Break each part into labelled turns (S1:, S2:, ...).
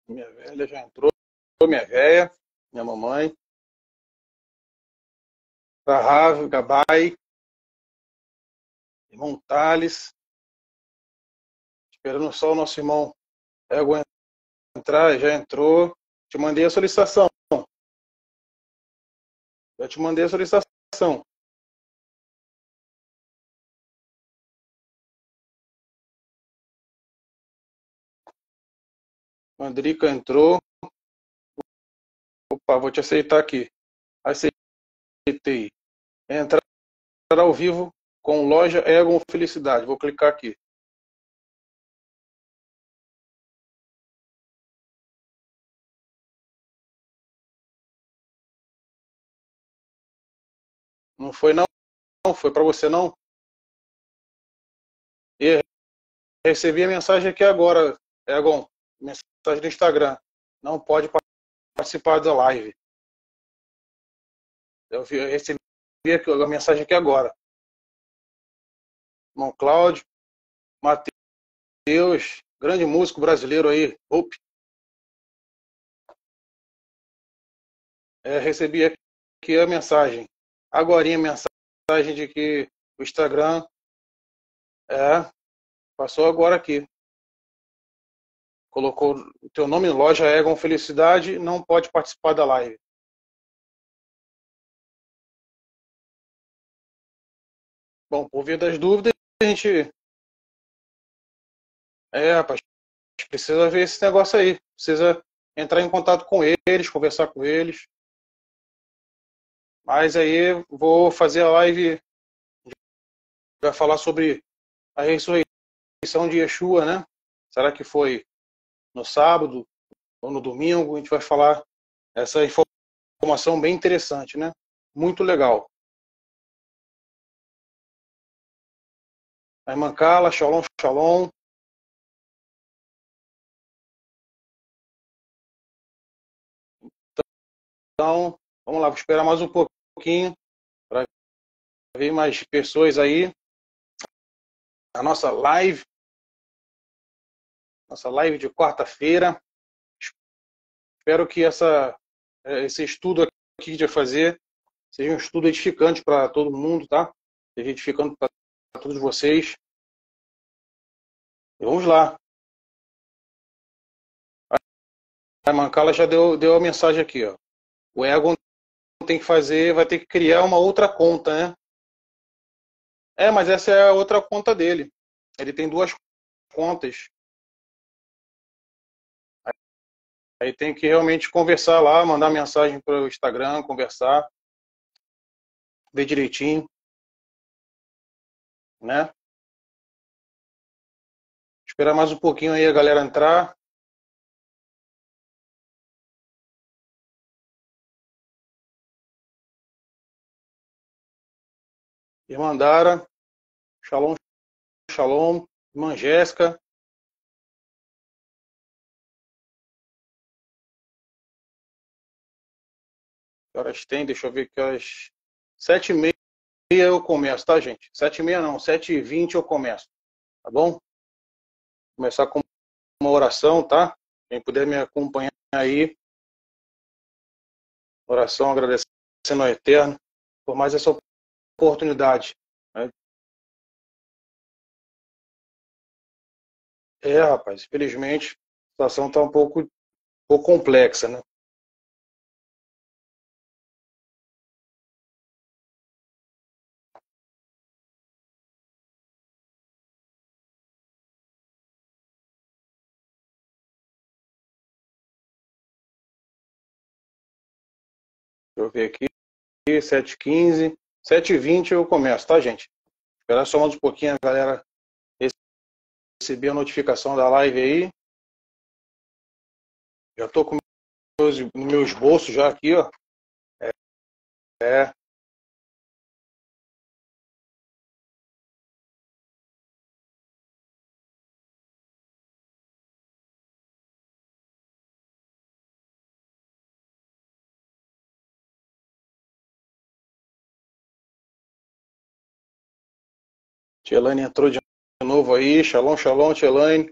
S1: Minha velha já entrou, minha velha, minha mamãe, Rahav, Gabai, irmão Thales, esperando só o nosso irmão Ego entrar, já entrou. Te mandei a solicitação. Já te mandei a solicitação. Mandrica entrou. Opa, vou te aceitar aqui. Aceitei. Entrar ao vivo com loja Egon Felicidade. Vou clicar aqui. Não foi não? Não foi para você não? E recebi a mensagem aqui agora, Egon. Mensagem do Instagram. Não pode participar da live. Eu recebi a mensagem aqui agora. Irmão Cláudio, Matheus, grande músico brasileiro aí, Hope. Recebi aqui a mensagem. Agorinha a mensagem de que o Instagram passou agora aqui. Colocou o teu nome em loja Egon Felicidade, não pode participar da live. Bom, por via das dúvidas, a gente rapaz, precisa ver esse negócio aí. Precisa entrar em contato com eles, conversar com eles. Mas aí vou fazer a live, vai falar sobre a ressurreição de Yeshua, né? Será que foi no sábado ou no domingo? A gente vai falar essa informação bem interessante, né? Muito legal. A irmã Carla, shalom, shalom. Então, vamos lá, vou esperar mais um pouquinho para ver mais pessoas aí. A nossa live de quarta-feira. Espero que esse estudo aqui que a gente vai fazer seja um estudo edificante para todo mundo, tá? Seja edificante para todos vocês. E vamos lá. A Mancala já deu a mensagem aqui, ó. O Egon tem que fazer, vai ter que criar uma outra conta, né? Mas essa é a outra conta dele. Ele tem duas contas. Aí tem que realmente conversar lá, mandar mensagem para o Instagram, conversar, ver direitinho, né? Esperar mais um pouquinho aí a galera entrar. Irmã Dara, shalom, shalom. Irmã Jéssica. Que horas tem? Deixa eu ver que horas. 7h30 eu começo, tá, gente? 7h30 não, 7h20 eu começo, tá bom? Começar com uma oração, tá? Quem puder me acompanhar aí. Oração agradecendo ao Eterno por mais essa oportunidade. Né? Rapaz, infelizmente a situação está um pouco complexa, né? Deixa eu ver aqui, 7h15, 7h20 eu começo, tá, gente? Esperar só mais um pouquinho a galera receber a notificação da live aí. Já tô com meus bolsos já aqui, ó. É. Tielane entrou de novo aí. Shalom, shalom, Tielane.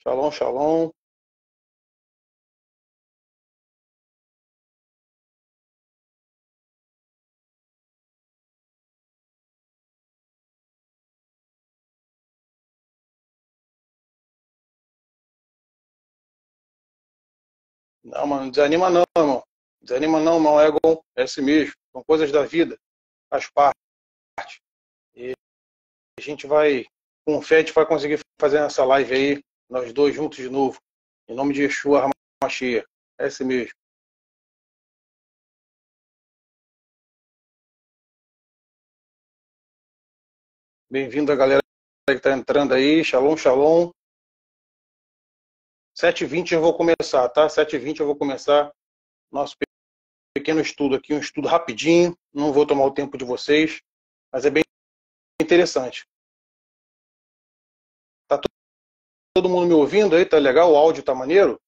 S1: Shalom, shalom. Não, mano, desanima não, irmão. Desanima não, irmão. É bom, é assim mesmo. São coisas da vida, faz parte. E a gente vai, com fé, a gente vai conseguir fazer essa live aí, nós dois juntos de novo. Em nome de Yeshua HaMashiach. É assim mesmo. Bem-vindo a galera que está entrando aí. Shalom, shalom. 7h20 eu vou começar, tá? 7h20 eu vou começar nosso pequeno estudo aqui, um estudo rapidinho. Não vou tomar o tempo de vocês, mas é bem interessante. Tá todo mundo me ouvindo aí? Tá legal? O áudio tá maneiro?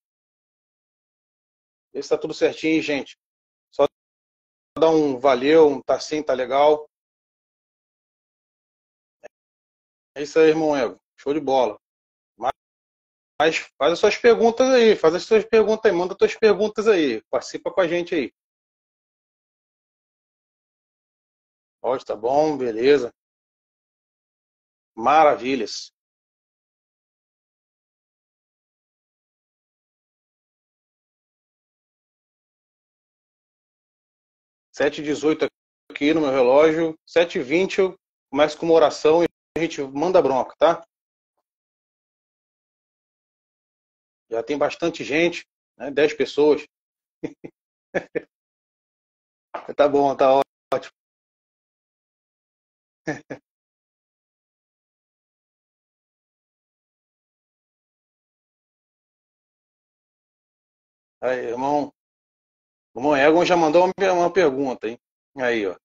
S1: Esse tá tudo certinho, gente. Só dá um valeu, um tá sim, tá legal. É isso aí, irmão Ego. Show de bola. Mas faz as suas perguntas aí, faz as suas perguntas aí, manda as suas perguntas aí. Participa com a gente aí. Áudio tá bom, beleza. Maravilhas. 7h18 aqui no meu relógio. 7h20 eu começo com uma oração e a gente manda bronca, tá? Já tem bastante gente, né? 10 pessoas. Tá bom, tá ótimo. Aí, irmão. O irmão Egon já mandou uma pergunta, hein? Aí, ó.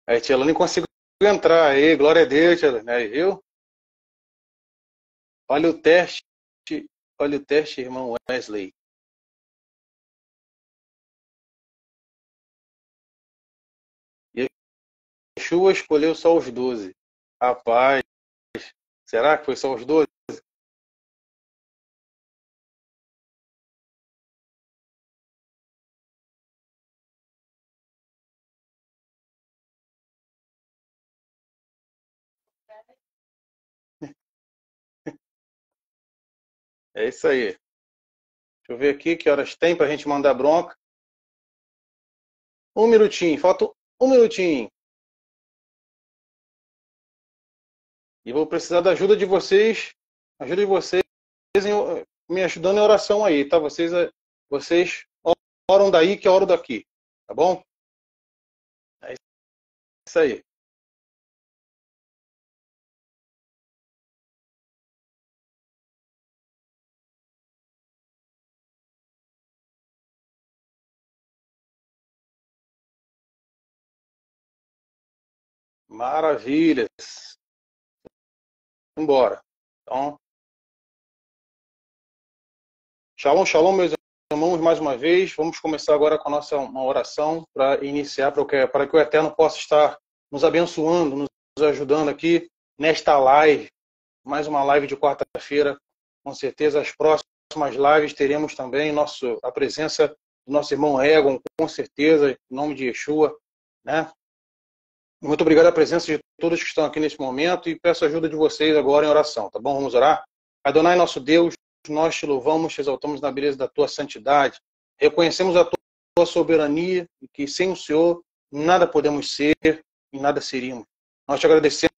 S1: Aí, tia, ela nem conseguiu entrar aí. Glória a Deus, tia. Aí, viu? Olha o teste. Olha o teste, irmão Wesley. Yeshua escolheu só os 12. Rapaz, será que foi só os 12? É isso aí. Deixa eu ver aqui que horas tem pra gente mandar bronca. Um minutinho, falta um minutinho. E vou precisar da ajuda de vocês me ajudando em oração aí, tá? Vocês oram daí que eu oro daqui, tá bom? É isso aí. Maravilhas. Embora. Então, shalom, shalom, meus irmãos, mais uma vez. Vamos começar agora com a nossa uma oração para iniciar, para que o Eterno possa estar nos abençoando, nos ajudando aqui nesta live. Mais uma live de quarta-feira. Com certeza, as próximas lives teremos também a presença do nosso irmão Egon, com certeza, em nome de Yeshua, né? Muito obrigado a presença de todos que estão aqui nesse momento e peço a ajuda de vocês agora em oração, tá bom? Vamos orar? Adonai, nosso Deus, nós te louvamos, te exaltamos na beleza da tua santidade. Reconhecemos a tua soberania e que sem o Senhor nada podemos ser e nada seríamos. Nós te agradecemos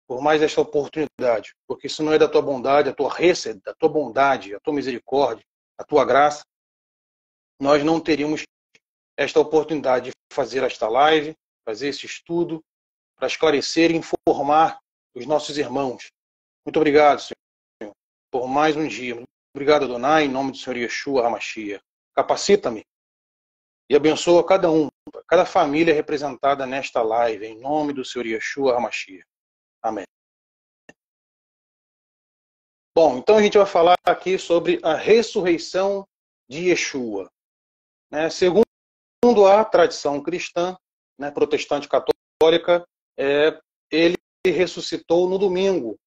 S1: por mais esta oportunidade, porque isso não é da tua bondade, a tua recebe, da tua bondade, a tua misericórdia, a tua graça, nós não teríamos esta oportunidade de fazer esta live, fazer esse estudo, para esclarecer e informar os nossos irmãos. Muito obrigado, Senhor, por mais um dia. Obrigado, Adonai, em nome do Senhor Yeshua HaMashiach. Capacita-me e abençoa cada um, cada família representada nesta live, em nome do Senhor Yeshua HaMashiach. Amém. Bom, então a gente vai falar aqui sobre a ressurreição de Yeshua. Segundo a tradição cristã, protestante católica, ele ressuscitou no domingo,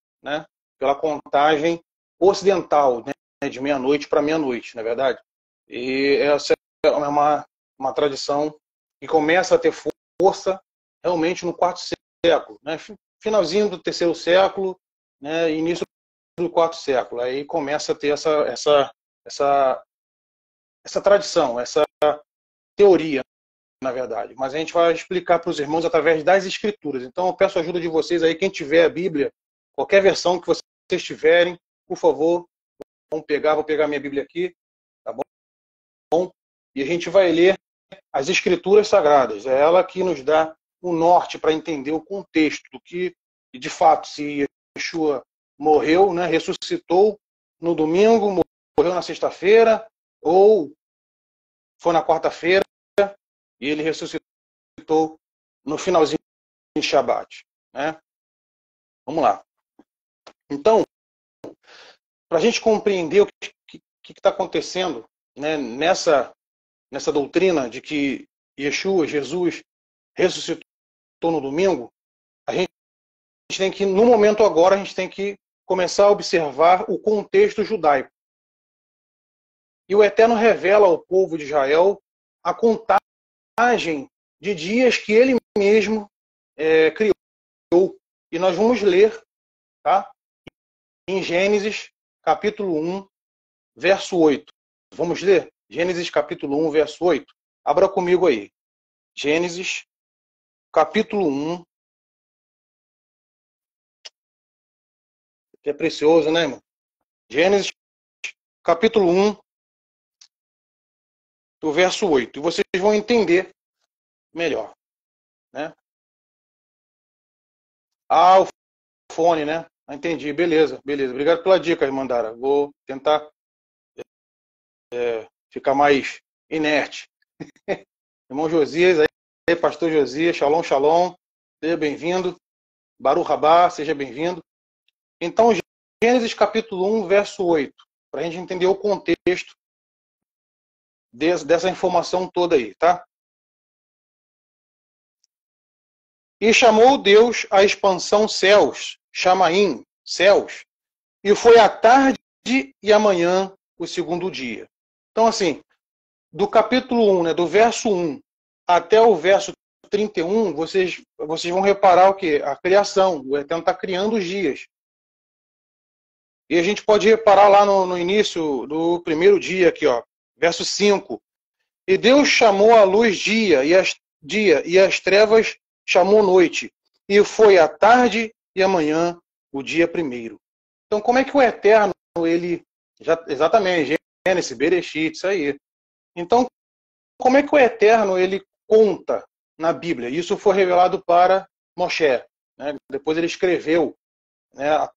S1: pela contagem ocidental, né, de meia-noite para meia-noite, na verdade. E essa é uma tradição que começa a ter força realmente no quarto século, né, finalzinho do terceiro século, né, início do quarto século. Aí começa a ter essa tradição, essa teoria, na verdade. Mas a gente vai explicar para os irmãos através das escrituras. Então eu peço a ajuda de vocês aí, quem tiver a Bíblia, qualquer versão que vocês tiverem, por favor, vou pegar minha Bíblia aqui, tá bom? E a gente vai ler as escrituras sagradas. É ela que nos dá o norte para entender o contexto do que, de fato, se Yeshua morreu, né, ressuscitou no domingo, morreu na sexta-feira, ou foi na quarta-feira, e ele ressuscitou no finalzinho de Shabat, né? Vamos lá. Então, para a gente compreender o que está acontecendo, né, nessa doutrina de que Yeshua, Jesus, ressuscitou no domingo, a gente tem que, no momento agora, a gente tem que começar a observar o contexto judaico. E o Eterno revela ao povo de Israel a contagem de dias que ele mesmo criou. E nós vamos ler, tá? Em Gênesis, capítulo 1, verso 8. Vamos ler? Gênesis, capítulo 1, verso 8. Abra comigo aí. Gênesis, capítulo 1. Que é precioso, né, irmão? Gênesis, capítulo 1, do verso 8. E vocês vão entender melhor, né? Ah, o fone, né? Entendi, beleza, beleza. Obrigado pela dica, irmã Dara. Vou tentar ficar mais inerte. Irmão Josias, aí, pastor Josias, shalom, shalom. Seja bem-vindo. Baruch Rabá, seja bem-vindo. Então, Gênesis capítulo 1, verso 8, para a gente entender o contexto dessa informação toda aí, tá? E chamou Deus a expansão céus, Chamaim, céus, e foi a tarde e a manhã o segundo dia. Então, assim, do capítulo 1, né, do verso 1 até o verso 31, vocês vão reparar o quê? A criação. O Eterno está criando os dias. E a gente pode reparar lá no início do primeiro dia, aqui, ó, verso 5. E Deus chamou a luz dia, e as trevas chamou noite. E foi a tarde e a manhã o dia primeiro. Então, como é que o Eterno, ele... exatamente, Gênesis, Bereshit, isso aí. Então, como é que o Eterno, ele conta na Bíblia? Isso foi revelado para Moshe, né? Depois ele escreveu, né, a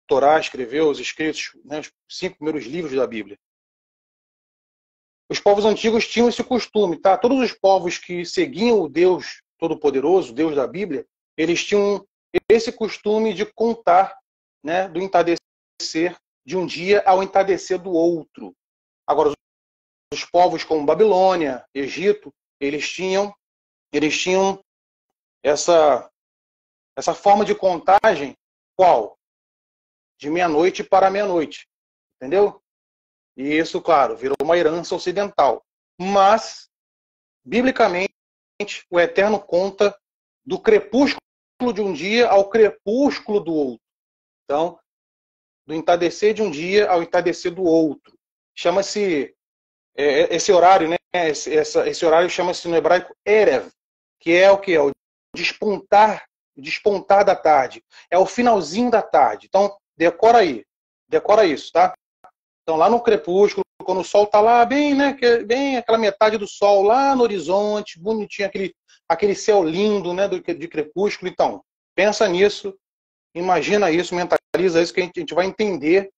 S1: Torá, escreveu os escritos, né, os 5 primeiros livros da Bíblia. Os povos antigos tinham esse costume, tá? Todos os povos que seguiam o Deus Todo-Poderoso, Deus da Bíblia, eles tinham esse costume de contar, né, do entardecer de um dia ao entardecer do outro. Agora, os povos como Babilônia, Egito, eles tinham essa forma de contagem, qual? De meia-noite para meia-noite. Entendeu? E isso, claro, virou uma herança ocidental. Mas, biblicamente, o Eterno conta do crepúsculo de um dia ao crepúsculo do outro. Então, do entardecer de um dia ao entardecer do outro. Chama-se, esse horário, né? Esse horário chama-se no hebraico Erev, que é o que? É o despontar da tarde. É o finalzinho da tarde. Então, decora isso, tá? Então, lá no crepúsculo, quando o sol está lá, bem, né, bem aquela metade do sol lá no horizonte, bonitinho, aquele céu lindo, né, de crepúsculo. Então, pensa nisso, imagina isso, mentaliza isso, que a gente vai entender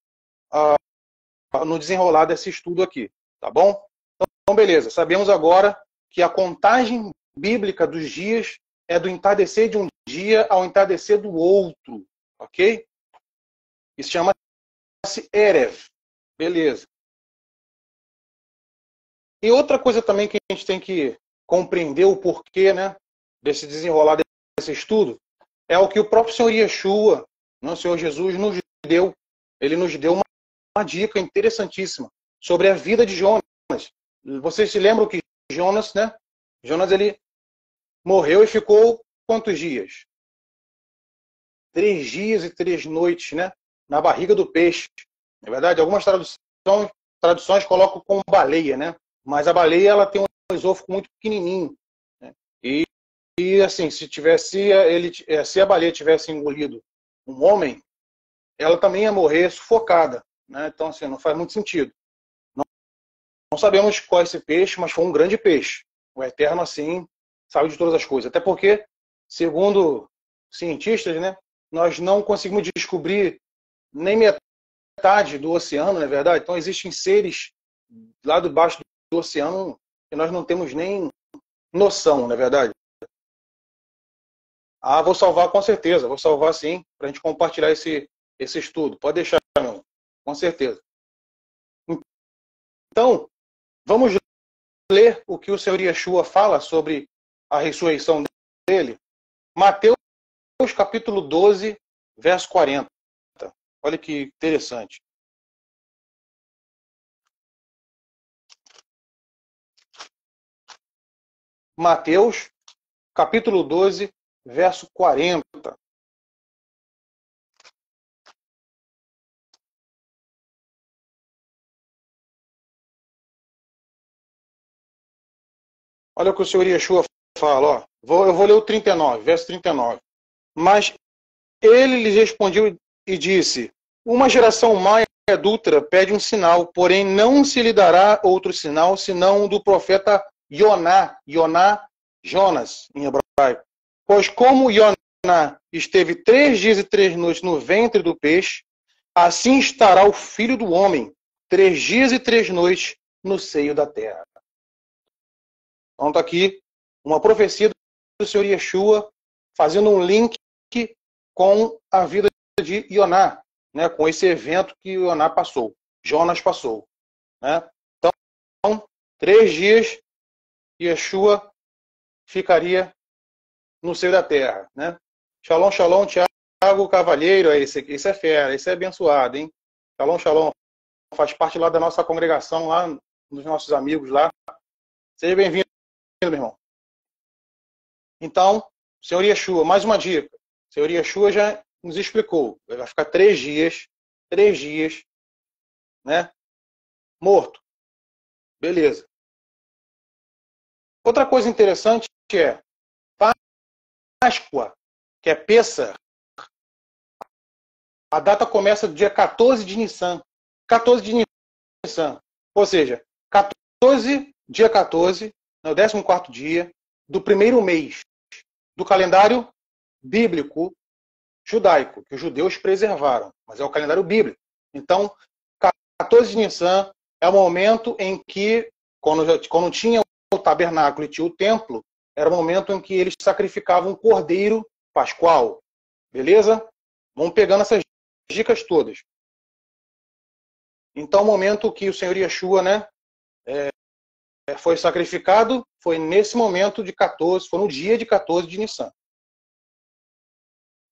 S1: no desenrolar desse estudo aqui, tá bom? Então, beleza, sabemos agora que a contagem bíblica dos dias é do entardecer de um dia ao entardecer do outro, ok? Isso chama-se Erev. Beleza. E outra coisa também que a gente tem que compreender o porquê, né, desse desenrolar desse estudo, é o que o próprio Senhor Yeshua, o Senhor Jesus, nos deu. Ele nos deu dica interessantíssima sobre a vida de Jonas. Vocês se lembram que Jonas, né? Jonas, ele morreu e ficou quantos dias? 3 dias e 3 noites, né? Na barriga do peixe. Na verdade, algumas traduções colocam como baleia, né? Mas a baleia, ela tem um esôfago muito pequenininho, né? E assim, se a baleia tivesse engolido um homem, ela também ia morrer sufocada, né? Então, assim, não faz muito sentido. Não sabemos qual é esse peixe, mas foi um grande peixe. O Eterno, assim, sabe de todas as coisas. Até porque, segundo cientistas, né, nós não conseguimos descobrir nem metade do oceano, não é verdade? Então, existem seres lá debaixo do oceano que nós não temos nem noção, não é verdade? Ah, vou salvar com certeza. Vou salvar sim, para a gente compartilhar esse estudo. Pode deixar, meu irmão. Com certeza. Então, vamos ler o que o Senhor Yeshua fala sobre a ressurreição dele. Mateus capítulo 12, verso 40. Olha que interessante. Mateus capítulo 12, verso 40. Olha o que o Senhor Yeshua fala. Ó. Eu vou ler o 39, verso 39. Mas ele lhes respondeu e disse: uma geração má e adúltera pede um sinal, porém não se lhe dará outro sinal, senão o do profeta Ioná. Ioná, Jonas, em hebraico. Pois como Ioná esteve 3 dias e 3 noites no ventre do peixe, assim estará o Filho do Homem 3 dias e 3 noites no seio da terra. Então está aqui uma profecia do Senhor Yeshua fazendo um link com a vida de Ioná, né, com esse evento que Ioná passou, Jonas passou. Né? Então, 3 dias, Yeshua ficaria no seio da terra. Né? Shalom, shalom, Tiago Cavalheiro, esse é fera, esse é abençoado, hein? Shalom, shalom, faz parte lá da nossa congregação, lá dos nossos amigos lá. Seja bem-vindo, meu irmão. Então, Senhor Yeshua, mais uma dica. O Senhor Yeshua já nos explicou. Vai ficar 3 dias, né? Morto. Beleza. Outra coisa interessante é Páscoa, que é Pêssar. A data começa dia 14 de Nissan. 14 de Nissan. Ou seja, dia 14, no 14º dia do primeiro mês do calendário bíblico judaico, que os judeus preservaram, mas é o calendário bíblico. Então, 14 de Nissan é o momento em que, quando tinha o tabernáculo e tinha o templo, era o momento em que eles sacrificavam um cordeiro pascual. Beleza? Vamos pegando essas dicas todas. Então, o momento que o Senhor Yeshua, né, foi sacrificado foi nesse momento de 14, foi no dia de 14 de Nissan.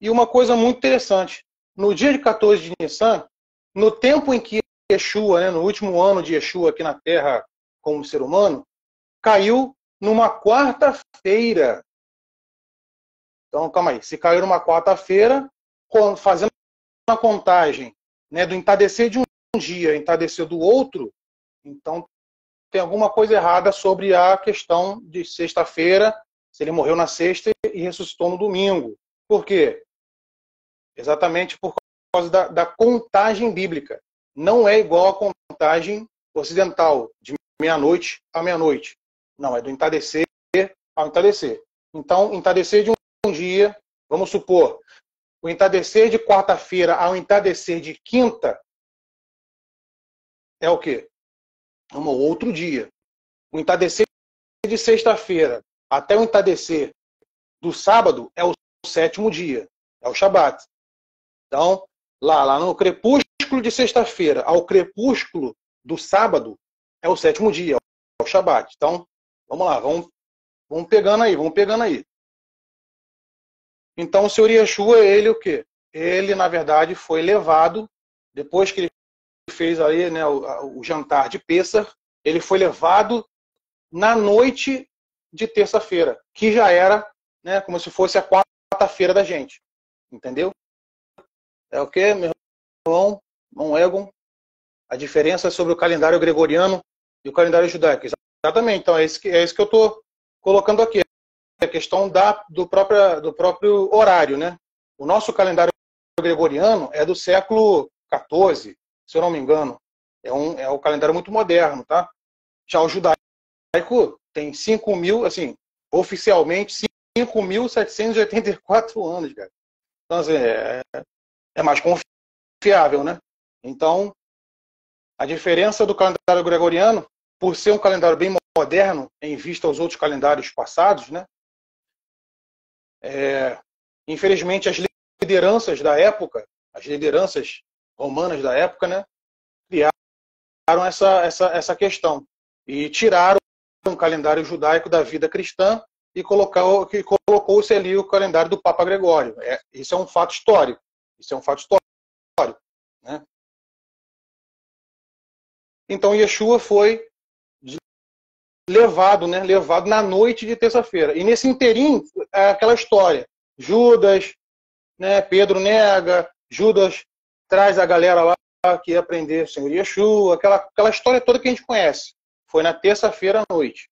S1: E uma coisa muito interessante, no dia de 14 de Nissan, no tempo em que Yeshua, né, no último ano de Yeshua aqui na Terra como ser humano, caiu numa quarta-feira. Então, calma aí, se caiu numa quarta-feira, fazendo uma contagem, né, do entardecer de um dia, entardecer do outro, então tem alguma coisa errada sobre a questão de sexta-feira, se ele morreu na sexta e ressuscitou no domingo. Por quê? Exatamente por causa da contagem bíblica. Não é igual à contagem ocidental, de meia-noite a meia-noite. Não, é do entardecer ao entardecer. Então, entardecer de um dia, vamos supor, o entardecer de quarta-feira ao entardecer de quinta é o quê? É um outro dia. O entardecer de sexta-feira até o entardecer do sábado é o 7º dia, é o Shabat. Então, lá no crepúsculo de sexta-feira ao crepúsculo do sábado é o 7º dia, é o Shabat. Então, vamos lá, vamos pegando aí. Então, o Senhor Yeshua, ele o quê? Ele, na verdade, foi levado, depois que ele fez aí, né, o jantar de Pêssar, ele foi levado na noite de terça-feira, que já era, né, como se fosse a quarta-feira da gente. Entendeu? É o que, meu irmão Egon? A diferença sobre o calendário gregoriano e o calendário judaico. Exatamente. Então, é isso que eu estou colocando aqui. A questão do próprio horário, né? O nosso calendário gregoriano é do século XIV, se eu não me engano. É um calendário muito moderno, tá? Já o judaico tem 5.000, assim, oficialmente, 5.784 anos, cara. Então, assim, é mais confiável, né? Então, a diferença do calendário gregoriano, por ser um calendário bem moderno, em vista aos outros calendários passados, né? Infelizmente, as lideranças da época, as lideranças romanas da época, né? Criaram essa questão e tiraram o calendário judaico da vida cristã e colocou-se ali o calendário do Papa Gregório. Isso é um fato histórico. Isso é um fato histórico, né? Então, Yeshua foi levado na noite de terça-feira. E nesse interim, é aquela história. Judas, né, Pedro nega, Judas traz a galera lá que ia aprender o Senhor Yeshua, aquela história toda que a gente conhece. Foi na terça-feira à noite.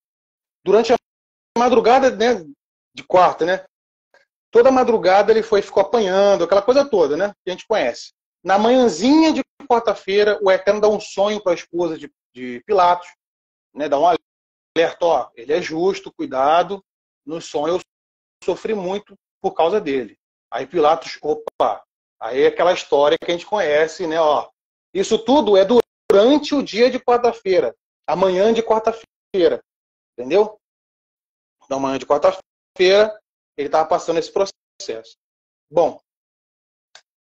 S1: Durante a madrugada, né, de quarta, né? Toda madrugada ele ficou apanhando, aquela coisa toda, né? Que a gente conhece. Na manhãzinha de quarta-feira, o Eterno dá um sonho para a esposa de Pilatos, né? Dá um alerta, ó, ele é justo, cuidado. No sonho eu sofri muito por causa dele. Aí Pilatos, opa, aí é aquela história que a gente conhece, né? Ó, isso tudo é durante o dia de quarta-feira, amanhã de quarta-feira, entendeu? Da manhã de quarta-feira, ele estava passando esse processo. Bom,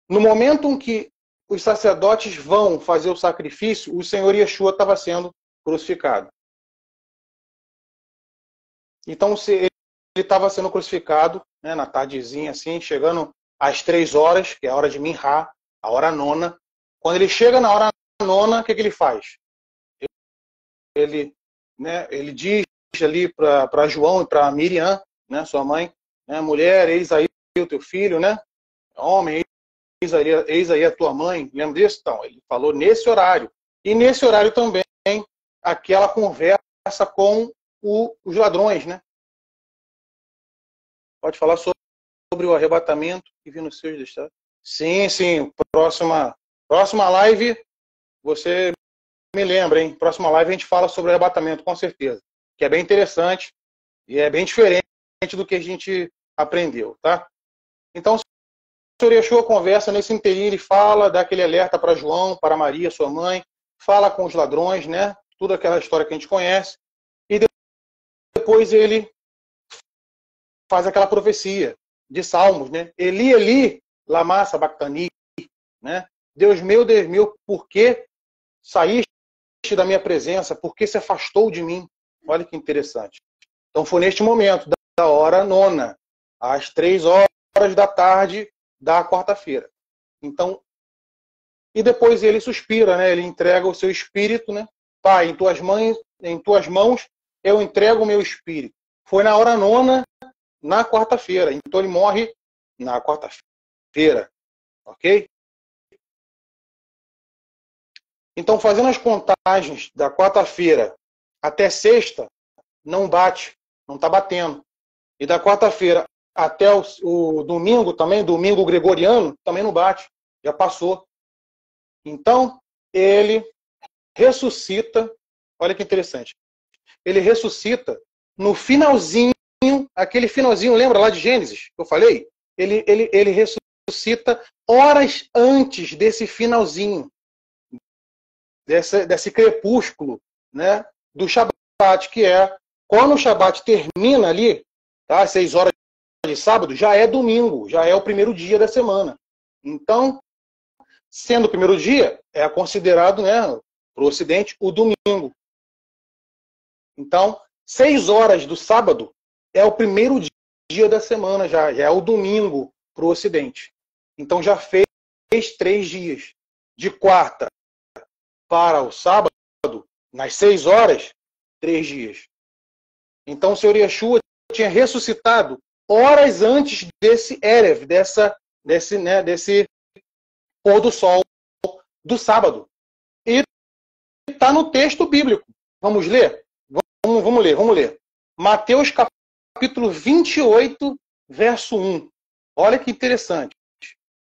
S1: no momento em que os sacerdotes vão fazer o sacrifício, o Senhor Yeshua estava sendo crucificado. Então, ele estava sendo crucificado, né, na tardezinha, assim, chegando às 3 horas, que é a hora de Minhá, a hora nona. Quando ele chega na hora nona, o que ele faz? Ele diz ali para João e para Miriam, né, sua mãe, né, mulher, eis aí o teu filho, né? Homem, eis aí a tua mãe. Lembra disso? Então, ele falou nesse horário. E nesse horário também, aquela conversa com os ladrões, né? Pode falar sobre o arrebatamento que vi nos seus destaques? Sim, sim. Próxima live, você me lembra, hein? Próxima live a gente fala sobre o arrebatamento, com certeza. Que é bem interessante e é bem diferente do que a gente aprendeu, tá? Então, o Senhor Yeshua conversa nesse inteirinho, ele fala, dá aquele alerta para João, para Maria, sua mãe, fala com os ladrões, né? Tudo aquela história que a gente conhece. E depois ele faz aquela profecia de Salmos, né? Eli, Eli, lama sabachthani, né? Deus meu, por que saíste da minha presença? Por que se afastou de mim? Olha que interessante. Então foi neste momento, da hora nona, às 3 horas da tarde da quarta-feira. Então, e depois ele suspira, né? Ele entrega o seu espírito, né? Pai, em tuas mãos eu entrego o meu espírito. Foi na hora nona, na quarta-feira. Então ele morre na quarta-feira, ok? Então, fazendo as contagens da quarta-feira até sexta, não bate, não está batendo. E da quarta-feira até o domingo também, domingo gregoriano, também não bate, já passou. Então, ele ressuscita, olha que interessante, ele ressuscita no finalzinho, aquele finalzinho, lembra lá de Gênesis, que eu falei? Ele ressuscita horas antes desse finalzinho, desse crepúsculo, né, do Shabat, que é quando o Shabat termina ali, tá, às 6 horas de sábado, já é domingo, já é o primeiro dia da semana. Então, sendo o primeiro dia, é considerado, né, para o Ocidente, o domingo. Então, 6 horas do sábado é o primeiro dia da semana, já é o domingo para o Ocidente. Então, já fez 3 dias. De quarta para o sábado, nas 6 horas, 3 dias. Então o Senhor Yeshua tinha ressuscitado horas antes desse Erev, desse pôr do sol do sábado. E está no texto bíblico. Vamos ler? Vamos ler. Mateus capítulo 28, verso 1. Olha que interessante.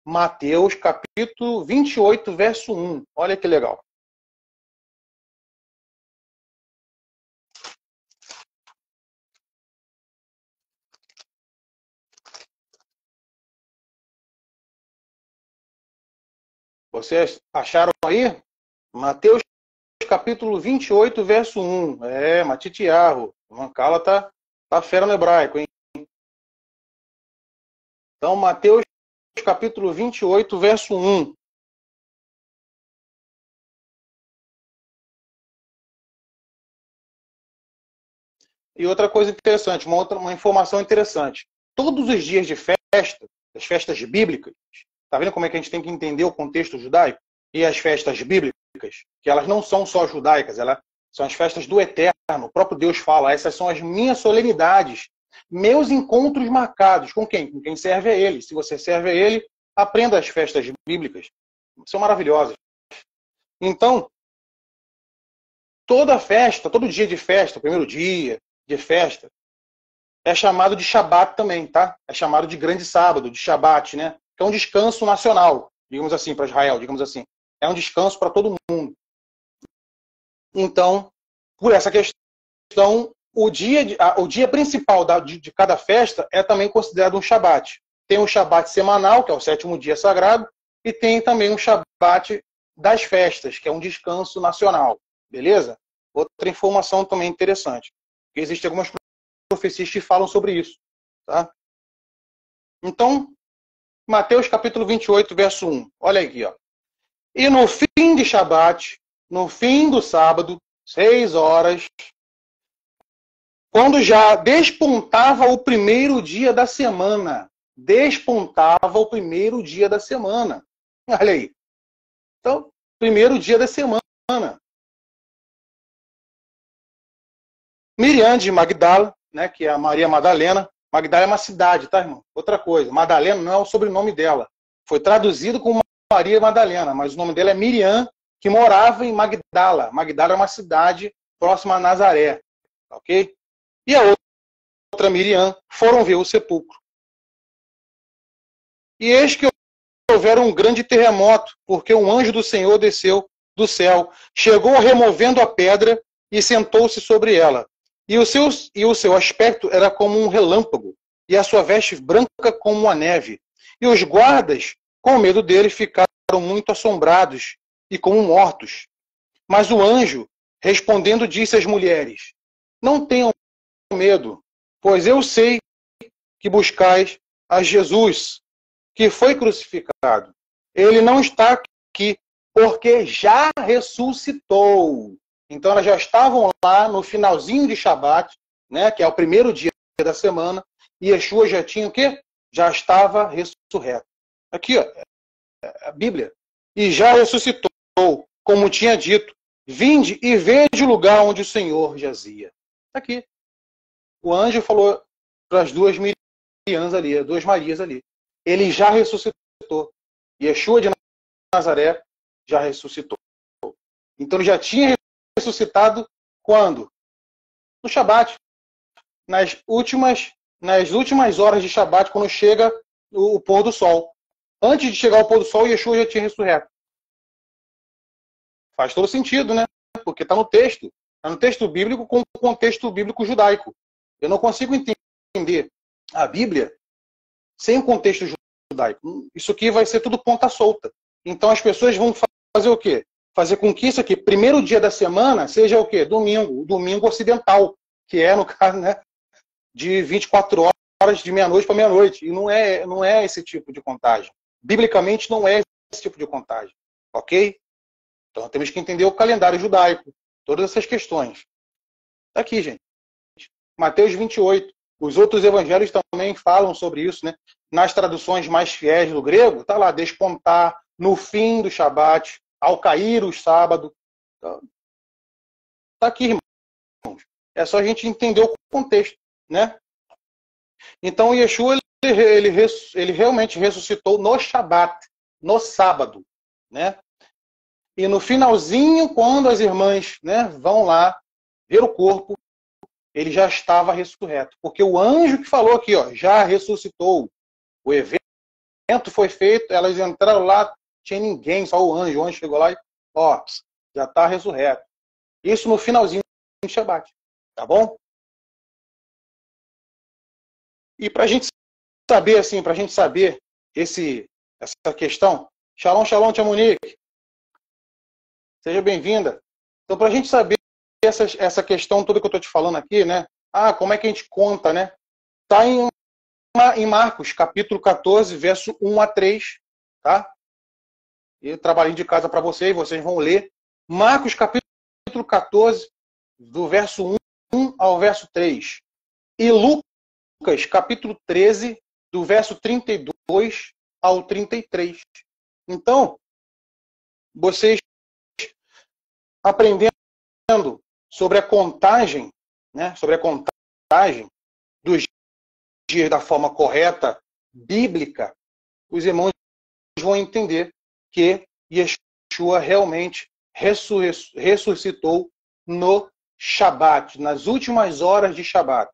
S1: Mateus capítulo 28, verso 1. Olha que legal. Vocês acharam aí? Mateus capítulo 28, verso 1. Matitiarro. O Mancala tá fera no hebraico, hein? Então, Mateus capítulo 28, verso 1. E outra coisa interessante, uma informação interessante. Todos os dias de festa, as festas bíblicas, tá vendo como é que a gente tem que entender o contexto judaico? E as festas bíblicas, que elas não são só judaicas, elas são as festas do Eterno. O próprio Deus fala, essas são as minhas solenidades, meus encontros marcados. Com quem? Com quem serve a Ele. Se você serve a Ele, aprenda as festas bíblicas. São maravilhosas. Então, toda festa, todo dia de festa, o primeiro dia de festa, é chamado de Shabat também, tá? É chamado de grande sábado, de Shabat, né? Que é um descanso nacional, digamos assim, para Israel, digamos assim. É um descanso para todo mundo. Então, por essa questão, o dia principal de cada festa é também considerado um Shabat. Tem um Shabat semanal, que é o 7º dia sagrado, e tem também um Shabat das festas, que é um descanso nacional. Beleza? Outra informação também interessante. Existem algumas profecias que falam sobre isso. Tá? Então, Mateus capítulo 28, verso 1. Olha aqui, ó. E no fim de Shabat, no fim do sábado, 6 horas, quando já despontava o primeiro dia da semana. Despontava o primeiro dia da semana. Olha aí. Então, primeiro dia da semana. Miriam de Magdala, né, que é a Maria Madalena. Magdala é uma cidade, tá, irmão? Outra coisa. Madalena não é o sobrenome dela. Foi traduzido como Maria Madalena, mas o nome dela é Miriam, que morava em Magdala. Magdala é uma cidade próxima a Nazaré. Ok? E a outra Miriam foram ver o sepulcro. E eis que houveram um grande terremoto, porque um anjo do Senhor desceu do céu, chegou removendo a pedra e sentou-se sobre ela. E o seu aspecto era como um relâmpago, e a sua veste branca como a neve. E os guardas, com medo dele, ficaram muito assombrados e como mortos. Mas o anjo, respondendo, disse às mulheres: não tenham medo, pois eu sei que buscais a Jesus, que foi crucificado. Ele não está aqui, porque já ressuscitou. Então elas já estavam lá no finalzinho de Shabat, né, que é o primeiro dia da semana, e Yeshua já tinha o quê? Já estava ressurreto. Aqui, ó, a Bíblia. E já ressuscitou, como tinha dito. Vinde e veja o lugar onde o Senhor jazia. Aqui. O anjo falou para as duas Miriams ali, as duas Marias ali. Ele já ressuscitou. Yeshua de Nazaré já ressuscitou. Então ele já tinha ressuscitado quando? No Shabat. Nas últimas horas de Shabat, quando chega o pôr do sol. Antes de chegar o pôr do sol, Yeshua já tinha ressurreto. Faz todo sentido, né? Porque está no texto. Está no texto bíblico com o contexto bíblico judaico. Eu não consigo entender a Bíblia sem o contexto judaico. Isso aqui vai ser tudo ponta solta. Então as pessoas vão fazer o quê? Fazer com que isso aqui, primeiro dia da semana, seja o quê? Domingo. O domingo ocidental. Que é, no caso, né, de 24 horas de meia-noite para meia-noite. E não é esse tipo de contagem. Biblicamente não é esse tipo de contagem. Ok? Então temos que entender o calendário judaico. Todas essas questões. Está aqui, gente. Mateus 28. Os outros evangelhos também falam sobre isso, né? Nas traduções mais fiéis do grego, está lá, despontar, no fim do Shabat, ao cair o sábado. Então, tá aqui, irmãos. É só a gente entender o contexto, né? Então, Yeshua, ele realmente ressuscitou no Shabat, no sábado, né? E no finalzinho, quando as irmãs, né, vão lá ver o corpo, ele já estava ressurreto. Porque o anjo que falou aqui, ó, já ressuscitou. O evento foi feito, elas entraram lá, tinha ninguém, só o anjo chegou lá e, ó, já está ressurreto. Isso no finalzinho do Shabat, tá bom? E para a gente saber, assim, para a gente saber essa questão, Shalom, shalom, tia Monique. Seja bem-vinda. Então, para a gente saber essa questão toda que eu estou te falando aqui, né? Ah, como é que a gente conta, né? Está em Marcos, capítulo 14, verso 1 a 3, tá? E trabalhinho de casa para vocês vão ler. Marcos, capítulo 14, do verso 1 ao verso 3. E Lucas, capítulo 13, do verso 32 ao 33. Então, vocês aprendendo sobre a contagem, né? Sobre a contagem dos dias da forma correta, bíblica, os irmãos vão entender que Yeshua realmente ressuscitou no Shabat, nas últimas horas de Shabat.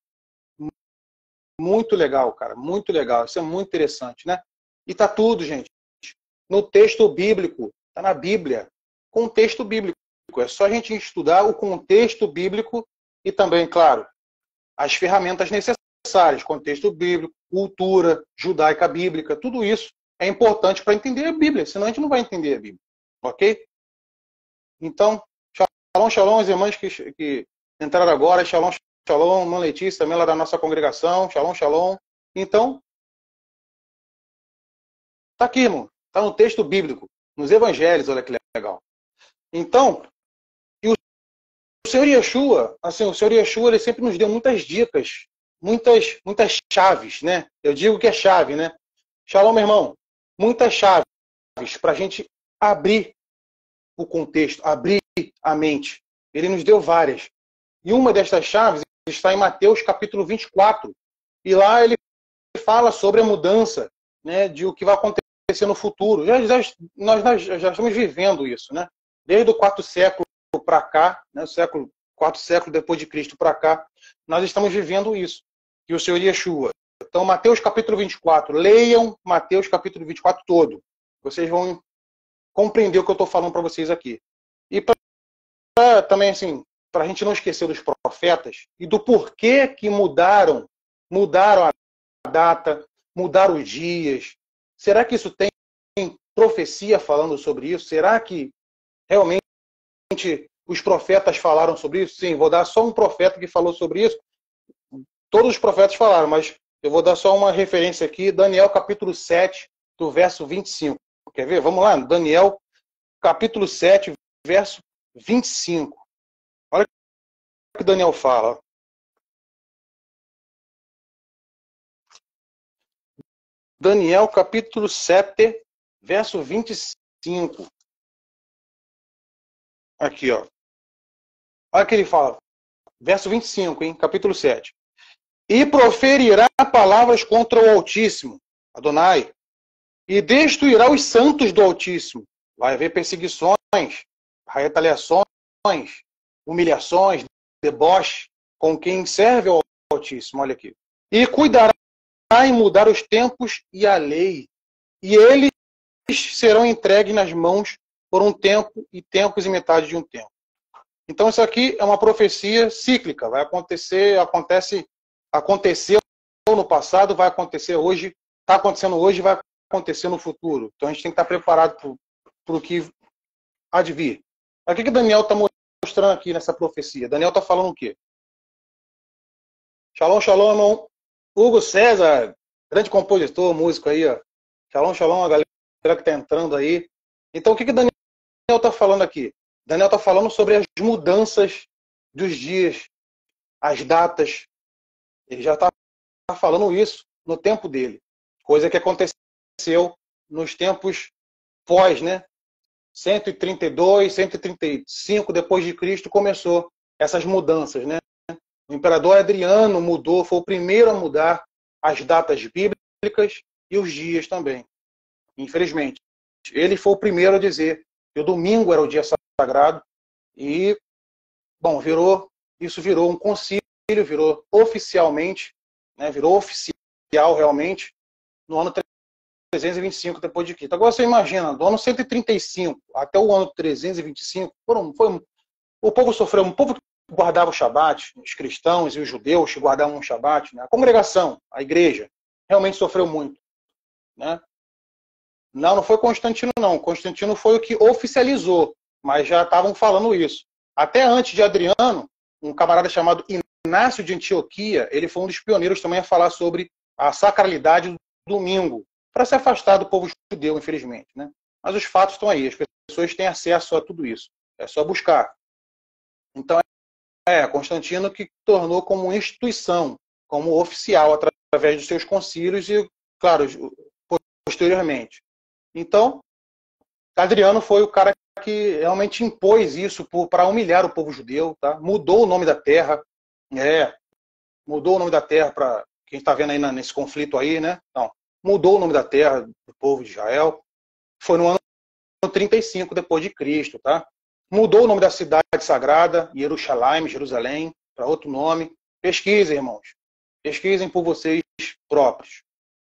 S1: Muito legal, cara, muito legal. Isso é muito interessante, né? E tá tudo, gente, no texto bíblico, tá na Bíblia, contexto bíblico. É só a gente estudar o contexto bíblico e também, claro, as ferramentas necessárias, contexto bíblico, cultura judaica bíblica, tudo isso é importante para entender a Bíblia, senão a gente não vai entender a Bíblia, ok? Então, shalom, shalom, as irmãs que entraram agora, shalom, shalom, irmã Letícia, também lá da nossa congregação, shalom, shalom. Então, tá aqui, irmão, tá no texto bíblico, nos evangelhos, olha que legal. Então, e o Senhor Yeshua, assim, o Senhor Yeshua, ele sempre nos deu muitas dicas, muitas chaves, né? Eu digo que é chave, né? Shalom, meu irmão. Muitas chaves para a gente abrir o contexto, abrir a mente. Ele nos deu várias. E uma destas chaves está em Mateus capítulo 24. E lá ele fala sobre a mudança, né, de o que vai acontecer no futuro. Nós já estamos vivendo isso, né? Desde o quarto século para cá, né, quarto século depois de Cristo para cá, nós estamos vivendo isso. E o Senhor Yeshua. Então, Mateus capítulo 24. Leiam Mateus capítulo 24 todo. Vocês vão compreender o que eu estou falando para vocês aqui. E também, assim, para a gente não esquecer dos profetas e do porquê que mudaram a data, mudaram os dias. Será que isso tem profecia falando sobre isso? Será que realmente os profetas falaram sobre isso? Sim, vou dar só um profeta que falou sobre isso. Todos os profetas falaram, mas eu vou dar só uma referência aqui. Daniel capítulo 7, do verso 25. Quer ver? Vamos lá. Daniel capítulo 7, verso 25. Olha o que Daniel fala. Daniel capítulo 7, verso 25. Aqui, ó. Olha o que ele fala. Verso 25, hein? Capítulo 7. E proferirá palavras contra o Altíssimo, Adonai, e destruirá os santos do Altíssimo. Vai haver perseguições, retaliações, humilhações, deboche com quem serve ao Altíssimo. Olha aqui. E cuidará em mudar os tempos e a lei. E eles serão entregues nas mãos por um tempo e tempos e metade de um tempo. Então isso aqui é uma profecia cíclica. Vai acontecer, aconteceu no passado, vai acontecer hoje, está acontecendo hoje, vai acontecer no futuro. Então a gente tem que estar preparado para o que há de vir. O que Daniel está mostrando aqui nessa profecia? Daniel está falando o quê? Shalom, shalom, irmão. Hugo César, grande compositor, músico aí, ó. Shalom, shalom, a galera que está entrando aí. Então o que Daniel está falando aqui? Daniel está falando sobre as mudanças dos dias, as datas. Ele já está falando isso no tempo dele. Coisa que aconteceu nos tempos pós, né? 132, 135 depois de Cristo começou essas mudanças, né? O imperador Adriano mudou, foi o primeiro a mudar as datas bíblicas e os dias também. Infelizmente, ele foi o primeiro a dizer que o domingo era o dia sagrado e, bom, isso virou um concílio, virou oficialmente, né? Virou oficial realmente no ano 325 depois de Cristo. Agora você imagina, do ano 135 até o ano 325, o povo sofreu, um povo que guardava o Shabat, os cristãos e os judeus que guardavam o Shabat, né? A congregação, a igreja, realmente sofreu muito, né? Não foi Constantino, não. Constantino foi o que oficializou, mas já estavam falando isso. Até antes de Adriano, um camarada chamado Inácio de Antioquia, ele foi um dos pioneiros também a falar sobre a sacralidade do domingo, para se afastar do povo judeu, infelizmente, né? Mas os fatos estão aí, as pessoas têm acesso a tudo isso. É só buscar. Então, Constantino que tornou como instituição, como oficial, através dos seus concílios e, claro, posteriormente. Então, Adriano foi o cara que realmente impôs isso para humilhar o povo judeu, tá? Mudou o nome da terra, mudou o nome da terra para quem está vendo aí nesse conflito aí, né? Então, mudou o nome da terra do povo de Israel. Foi no ano 35 depois de Cristo, tá? Mudou o nome da cidade sagrada, Jerusalém, para outro nome. Pesquisem, irmãos. Pesquisem por vocês próprios,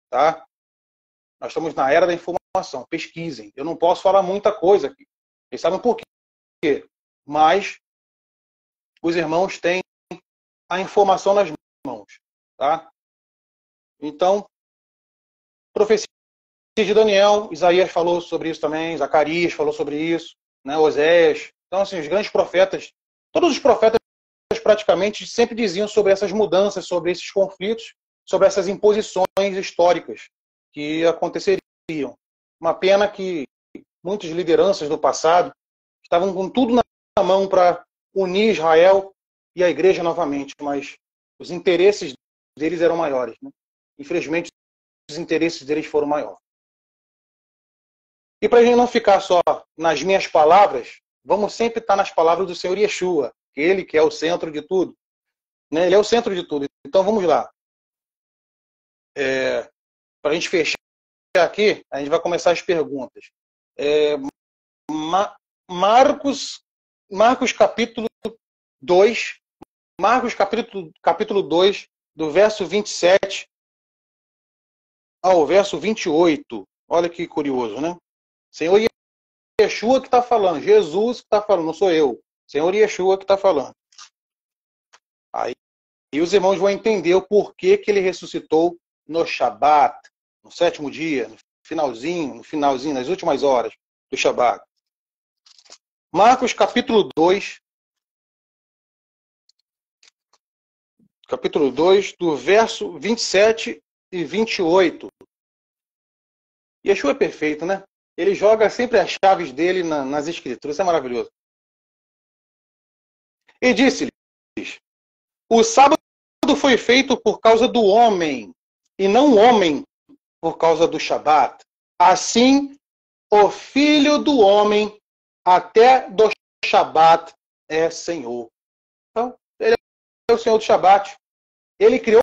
S1: tá? Nós estamos na era da informação. Pesquisem. Eu não posso falar muita coisa aqui. Vocês sabem por quê. Mas os irmãos têm a informação nas mãos, tá? Então, profecia de Daniel, Isaías falou sobre isso também, Zacarias falou sobre isso, né? Oséias. Então, assim, os grandes profetas, todos os profetas praticamente sempre diziam sobre essas mudanças, sobre esses conflitos, sobre essas imposições históricas que aconteceriam. Uma pena que muitas lideranças do passado estavam com tudo na mão para unir Israel e a igreja novamente, mas os interesses deles eram maiores, né? Infelizmente, os interesses deles foram maiores. E para a gente não ficar só nas minhas palavras, vamos sempre estar nas palavras do Senhor Yeshua, ele que é o centro de tudo, né? Ele é o centro de tudo. Então vamos lá. Para a gente fechar aqui, a gente vai começar as perguntas. Marcos capítulo 2, Marcos capítulo 2, do verso 27 ao verso 28. Olha que curioso, né? Senhor Yeshua que está falando, Jesus que está falando, não sou eu. Senhor Yeshua que está falando. Aí os irmãos vão entender o porquê que ele ressuscitou no Shabat, no 7º dia, no finalzinho, nas últimas horas do Shabat. Marcos capítulo 2, do verso 27 e 28. Yeshua é perfeito, né? Ele joga sempre as chaves dele nas escrituras. Isso é maravilhoso. E disse-lhes: o sábado foi feito por causa do homem, e não o homem por causa do Shabat. Assim, o Filho do Homem, até do Shabat, é Senhor. Então, ele é o Senhor do Shabat. Ele criou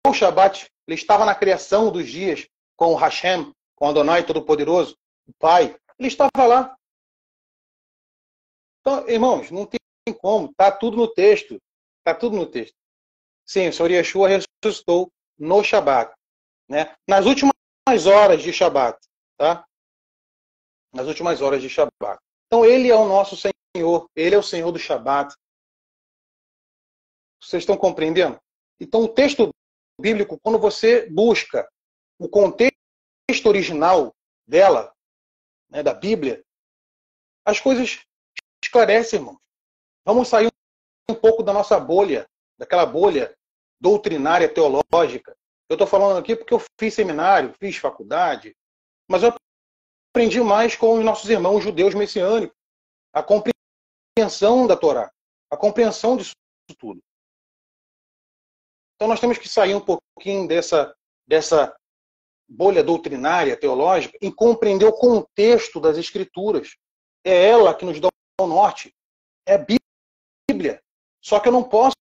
S1: o Shabat. Ele estava na criação dos dias com o Hashem, com Adonai Todo-Poderoso, o Pai. Ele estava lá. Então, irmãos, não tem como. Está tudo no texto. Está tudo no texto. Sim, o Senhor Yeshua ressuscitou no Shabat, né? Nas últimas horas de Shabat, tá? Nas últimas horas de Shabat. Então, ele é o nosso Senhor. Ele é o Senhor do Shabat. Vocês estão compreendendo? Então, o texto bíblico, quando você busca o contexto original dela, né, da Bíblia, as coisas esclarecem, irmãos. Vamos sair um pouco da nossa bolha, daquela bolha doutrinária teológica. Eu estou falando aqui porque eu fiz seminário, fiz faculdade, mas eu aprendi mais com os nossos irmãos judeus messiânicos, a compreensão da Torá, a compreensão disso tudo. Então nós temos que sair um pouquinho dessa bolha doutrinária, teológica, e compreender o contexto das Escrituras. é ela que nos dá o norte. É a Bíblia. Só que eu não posso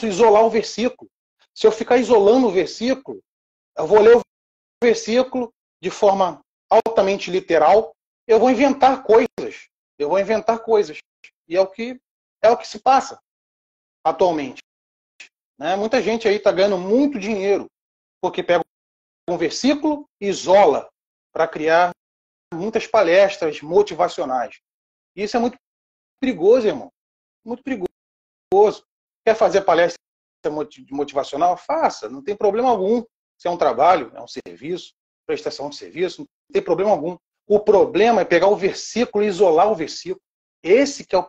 S1: isolar o versículo. Se eu ficar isolando o versículo, eu vou ler o versículo de forma altamente literal, eu vou inventar coisas. Eu vou inventar coisas. E é o que se passa atualmente. Né? Muita gente aí está ganhando muito dinheiro porque pega um versículo e isola para criar muitas palestras motivacionais. E isso é muito perigoso, irmão. Muito perigoso. Quer fazer palestra motivacional? Faça, não tem problema algum. Se é um trabalho, é um serviço, prestação de serviço, não tem problema algum. O problema é pegar o versículo e isolar o versículo. Esse que é o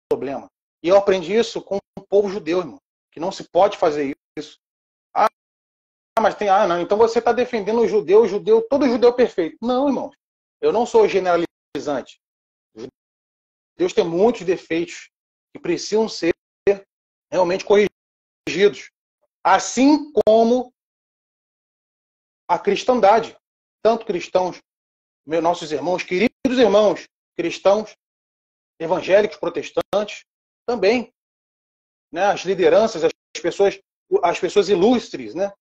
S1: problema. E eu aprendi isso com o povo judeu, irmão, que não se pode fazer isso. Mas tem, não, então você está defendendo o judeu, todo judeu perfeito. Não, irmão, eu não sou generalizante. Deus tem muitos defeitos que precisam ser realmente corrigidos. Assim como a cristandade. Tanto cristãos, nossos irmãos, queridos irmãos, cristãos, evangélicos, protestantes, também. Né, as lideranças, as pessoas ilustres, né,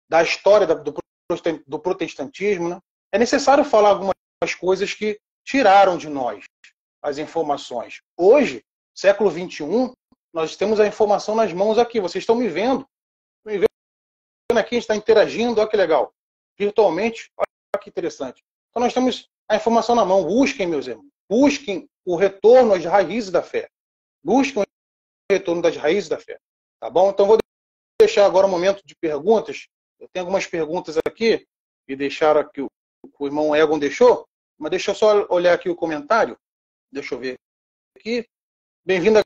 S1: da história do protestantismo, né, é necessário falar algumas coisas que tiraram de nós as informações. Hoje, século XXI, nós temos a informação nas mãos aqui. Vocês estão me vendo aqui, a gente está interagindo, olha que legal. Virtualmente, olha que interessante. Então nós temos a informação na mão. Busquem, meus irmãos. Busquem o retorno às raízes da fé. Busquem o retorno das raízes da fé. Tá bom? Então vou deixar agora um momento de perguntas. Eu tenho algumas perguntas aqui, e deixaram aqui, o irmão Egon deixou, mas deixa eu só olhar aqui o comentário. Deixa eu ver aqui. Bem-vindo a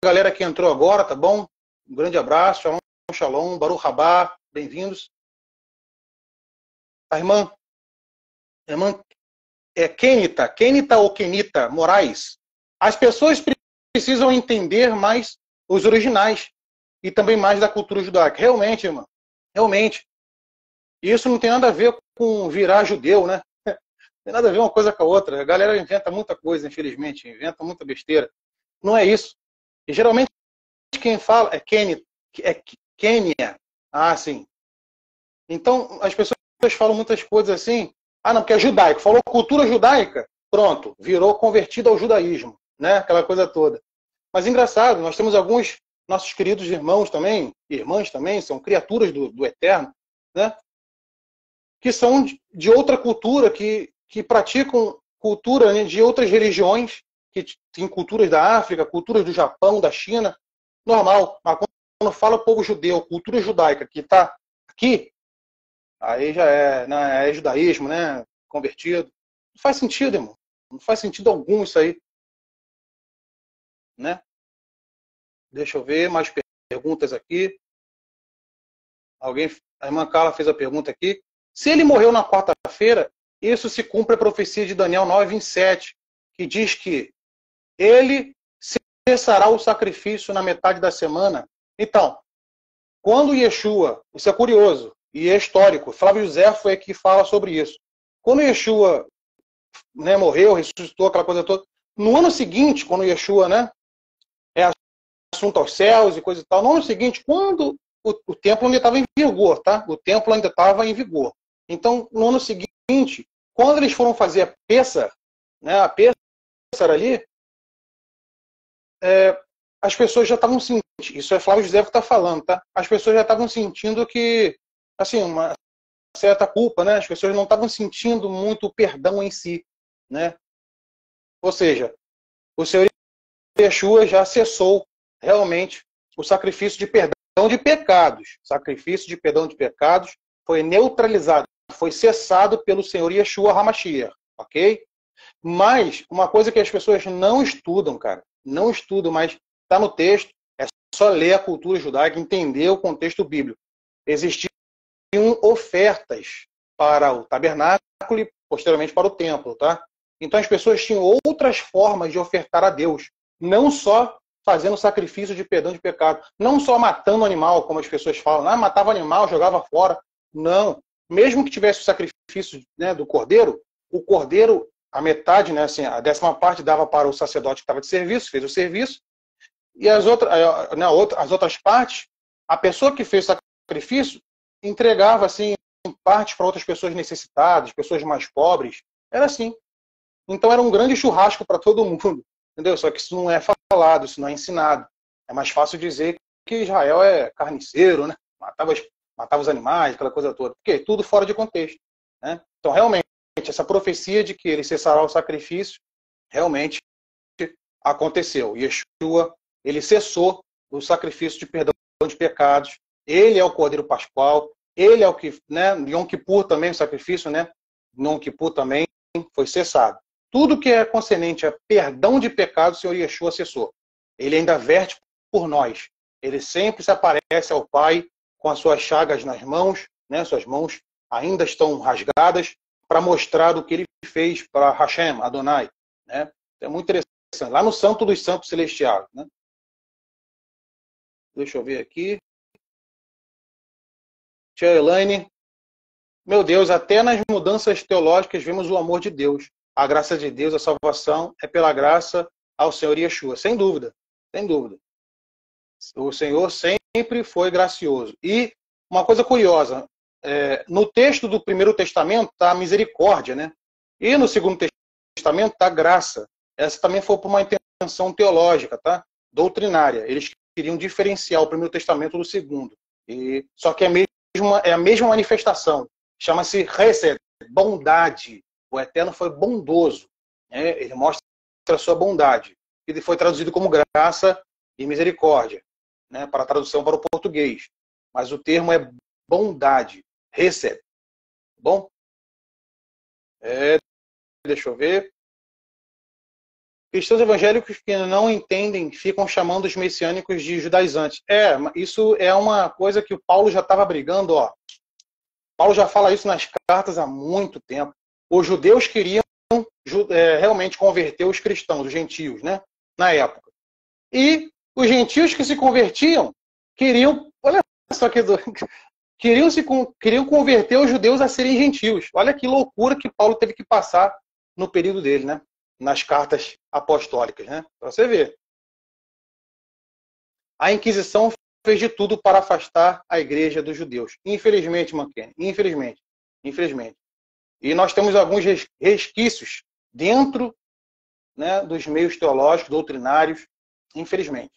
S1: galera que entrou agora, tá bom? Um grande abraço, shalom, shalom, Baruch Rabá, bem-vindos. A irmã Kenita ou Kenita Moraes. As pessoas precisam entender mais os originais e também mais da cultura judaica. Realmente, irmã, realmente. Isso não tem nada a ver com virar judeu, né? Não tem nada a ver uma coisa com a outra. A galera inventa muita coisa, infelizmente, inventa muita besteira. Não é isso. E geralmente quem fala é Quênia. Ah, sim. Então, as pessoas falam muitas coisas assim. Ah, não, porque é judaico. Falou cultura judaica, pronto, virou convertido ao judaísmo, né? Aquela coisa toda. Mas engraçado, nós temos alguns nossos queridos irmãos também, irmãs também, são criaturas do Eterno, né? Que são de outra cultura, que praticam cultura, né, de outras religiões, que tem culturas da África, culturas do Japão, da China, normal. Mas quando fala o povo judeu, cultura judaica, que está aqui, aí já é judaísmo, né? Convertido. Não faz sentido, irmão. Não faz sentido algum isso aí. Né? Deixa eu ver mais perguntas aqui. A irmã Carla fez a pergunta aqui. Se ele morreu na quarta-feira, isso se cumpre a profecia de Daniel 9:27, que diz que ele cessará o sacrifício na metade da semana. Então, quando Yeshua, isso é curioso e é histórico, Flávio José foi que fala sobre isso. Quando Yeshua, né, morreu, ressuscitou, aquela coisa toda, no ano seguinte, quando Yeshua, né, é assunto aos céus e coisa e tal, no ano seguinte, quando o templo ainda estava em vigor, tá? O templo ainda estava em vigor. Então, no ano seguinte, quando eles foram fazer a Pêssar, né, a Pêssar ali, as pessoas já estavam sentindo, isso é Flávio José que está falando, tá? As pessoas já estavam sentindo que, assim, uma certa culpa, né? As pessoas não estavam sentindo muito o perdão em si, né? Ou seja, o Senhor Yeshua já cessou realmente o sacrifício de perdão de pecados. O sacrifício de perdão de pecados foi neutralizado, foi cessado pelo Senhor Yeshua HaMashiach, ok? Mas uma coisa que as pessoas não estudam, cara, não estudam, mas está no texto, é só ler a cultura judaica, entender o contexto bíblico. Existiam ofertas para o tabernáculo e posteriormente para o templo, tá? Então as pessoas tinham outras formas de ofertar a Deus, não só fazendo sacrifício de perdão de pecado, não só matando o animal, como as pessoas falam, matava o animal, jogava fora. Não, mesmo que tivesse o sacrifício, né, do cordeiro, o cordeiro, a metade, né, assim, a 10ª parte dava para o sacerdote que estava de serviço, fez o serviço, e as outras partes, a pessoa que fez o sacrifício entregava assim partes para outras pessoas necessitadas, pessoas mais pobres. Era assim. Então era um grande churrasco para todo mundo, entendeu? Só que isso não é falado, isso não é ensinado. É mais fácil dizer que Israel é carniceiro, né? Matava os animais, aquela coisa toda. Porque tudo fora de contexto, né? Então realmente essa profecia de que ele cessará o sacrifício realmente aconteceu. Yeshua, ele cessou o sacrifício de perdão de pecados. Ele é o Cordeiro Pascual. Ele é o que, né? Yom Kippur também, o sacrifício, né? Yom Kippur também foi cessado. Tudo que é concernente a perdão de pecados, o Senhor Yeshua cessou. Ele ainda verte por nós. Ele sempre se aparece ao Pai com as suas chagas nas mãos, né? Suas mãos ainda estão rasgadas para mostrar o que ele fez para Hashem, Adonai, né? É muito interessante. Lá no Santo dos Santos Celestiais, né? Deixa eu ver aqui. Tia Elaine, meu Deus, até nas mudanças teológicas vemos o amor de Deus. A graça de Deus, a salvação é pela graça ao Senhor Yeshua. Sem dúvida, sem dúvida. O Senhor sempre foi gracioso. E uma coisa curiosa, no texto do Primeiro Testamento está a misericórdia, né? E no Segundo Testamento está a graça. Essa também foi por uma intenção teológica, tá? Doutrinária. Eles queriam diferenciar o Primeiro Testamento do Segundo. Só que é a mesma manifestação. Chama-se Hesed, bondade. O Eterno foi bondoso, né? Ele mostra a sua bondade. Ele foi traduzido como graça e misericórdia, né? Para a tradução para o português. Mas o termo é bondade, Hesed. Bom? Deixa eu ver. Cristãos evangélicos que não entendem ficam chamando os messiânicos de judaizantes. Isso é uma coisa que o Paulo já estava brigando, ó. Paulo já fala isso nas cartas há muito tempo. Os judeus queriam realmente converter os cristãos, os gentios, né? Na época. E os gentios que se convertiam queriam, olha só que queriam converter os judeus a serem gentios. Olha que loucura que Paulo teve que passar no período dele, né? Nas cartas apostólicas, né? Para você ver. A Inquisição fez de tudo para afastar a igreja dos judeus. Infelizmente, Manquene, infelizmente. E nós temos alguns resquícios dentro, né, dos meios teológicos, doutrinários, infelizmente.